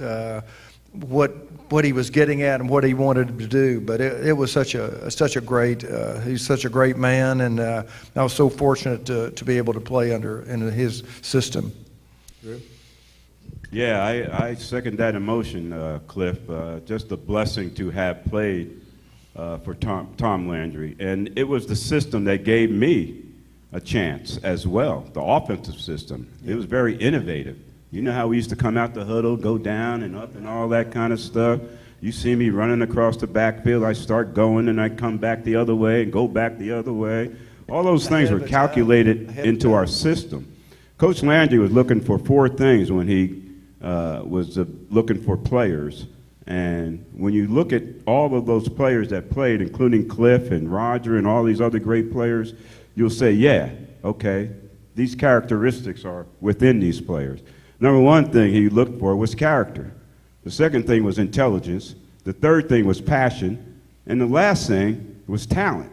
what he was getting at and what he wanted to do. But it was such a great he's such a great man, and I was so fortunate to be able to play in his system. Yeah, I second that emotion, Cliff. Just a blessing to have played for Tom Landry. And it was the system that gave me a chance as well, the offensive system. It was very innovative. You know how we used to come out the huddle, go down and up and all that kind of stuff. You see me running across the backfield, I start going and I come back the other way and go back the other way. All those things were calculated into our system. Coach Landry was looking for 4 things when he was looking for players. And when you look at all of those players that played, including Cliff and Roger and all these other great players, you'll say, yeah, okay, these characteristics are within these players. Number 1 thing he looked for was character. The second thing was intelligence. The third thing was passion. And the last thing was talent.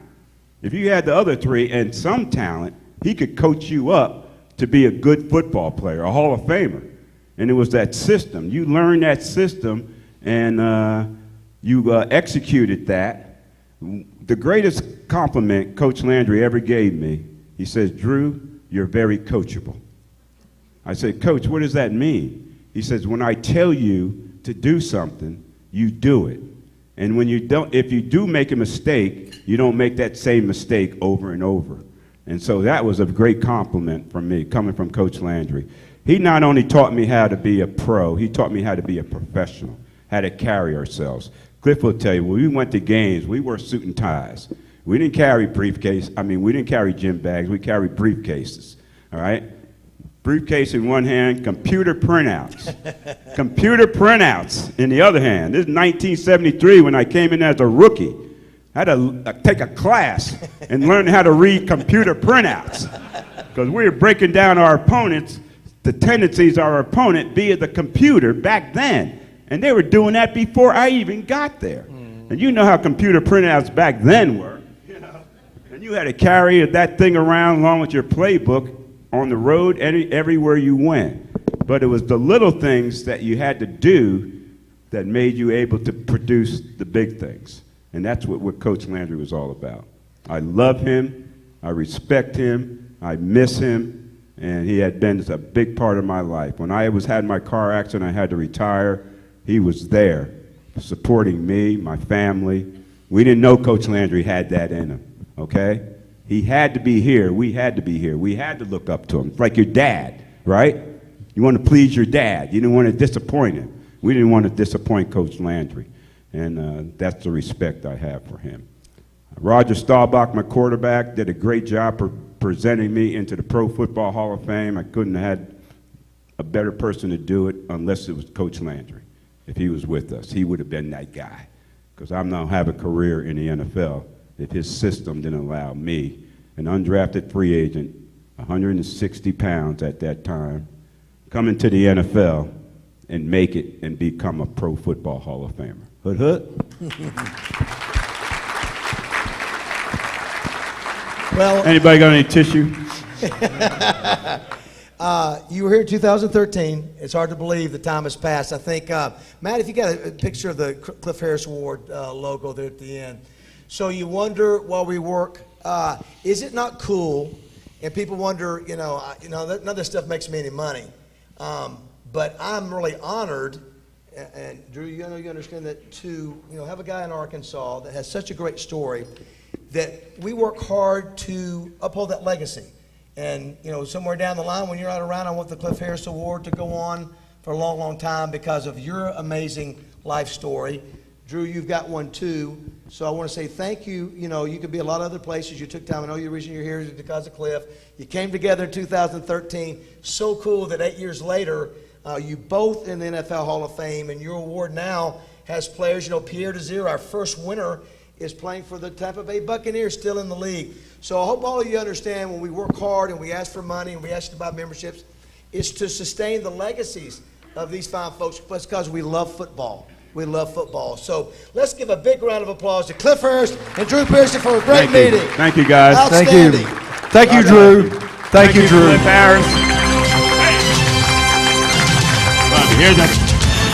If you had the other 3 and some talent, he could coach you up to be a good football player, a Hall of Famer. And it was that system. You learned that system, and you executed that. The greatest compliment Coach Landry ever gave me, he says, Drew, you're very coachable. I said, Coach, what does that mean? He says, when I tell you to do something, you do it. And when you don't, if you do make a mistake, you don't make that same mistake over and over. And so that was a great compliment from me, coming from Coach Landry. He not only taught me how to be a pro, he taught me how to be a professional, how to carry ourselves. Cliff will tell you, when we went to games, we wore suit and ties. We didn't carry we didn't carry gym bags, we carried briefcases, all right? Briefcase in one hand, computer printouts. Computer printouts in the other hand. This is 1973 when I came in as a rookie. I had to take a class and learn how to read computer printouts, because we were breaking down our opponents, the tendencies of our opponent via the computer back then. And they were doing that before I even got there. And you know how computer printouts back then were. You know? And you had to carry that thing around along with your playbook on the road everywhere you went. But it was the little things that you had to do that made you able to produce the big things. And that's what Coach Landry was all about. I love him. I respect him. I miss him. And he had been a big part of my life. When I had my car accident, I had to retire. He was there supporting me, my family. We didn't know Coach Landry had that in him, okay? He had to be here. We had to be here. We had to look up to him. It's like your dad, right? You want to please your dad. You didn't want to disappoint him. We didn't want to disappoint Coach Landry. And that's the respect I have for him. Roger Staubach, my quarterback, did a great job presenting me into the Pro Football Hall of Fame. I couldn't have had a better person to do it unless it was Coach Landry. If he was with us, he would have been that guy. Because I'm not have a career in the NFL if his system didn't allow me, an undrafted free agent, 160 pounds at that time, come into the NFL and make it and become a Pro Football Hall of Famer. Hood, hood. Well, anybody got any tissue? You were here in 2013. It's hard to believe the time has passed. I think, Matt, if you got a picture of the Cliff Harris Award logo there at the end. So you wonder while we work, is it not cool? And people wonder, none of this stuff makes me any money. But I'm really honored, and Drew, you understand that, to have a guy in Arkansas that has such a great story, that we work hard to uphold that legacy. And, somewhere down the line when you're not around, I want the Cliff Harris Award to go on for a long, long time because of your amazing life story. Drew, you've got one too. So I want to say thank you. You could be a lot of other places. You took time. I know the reason you're here is because of Cliff. You came together in 2013. So cool that 8 years later, You both in the NFL Hall of Fame, and your award now has players. Pierre Desir, our first winner, is playing for the Tampa Bay Buccaneers, still in the league. So I hope all of you understand when we work hard and we ask for money and we ask to buy memberships, it's to sustain the legacies of these fine folks because we love football. We love football. So let's give a big round of applause to Cliff Hurst and Drew Pearson for a great meeting. Thank you, guys. Thank you. Thank you, Drew. Thank you, Drew. Cliff Harris. Here's that.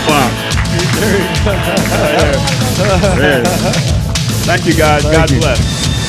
Wow. Thank you, guys. God bless.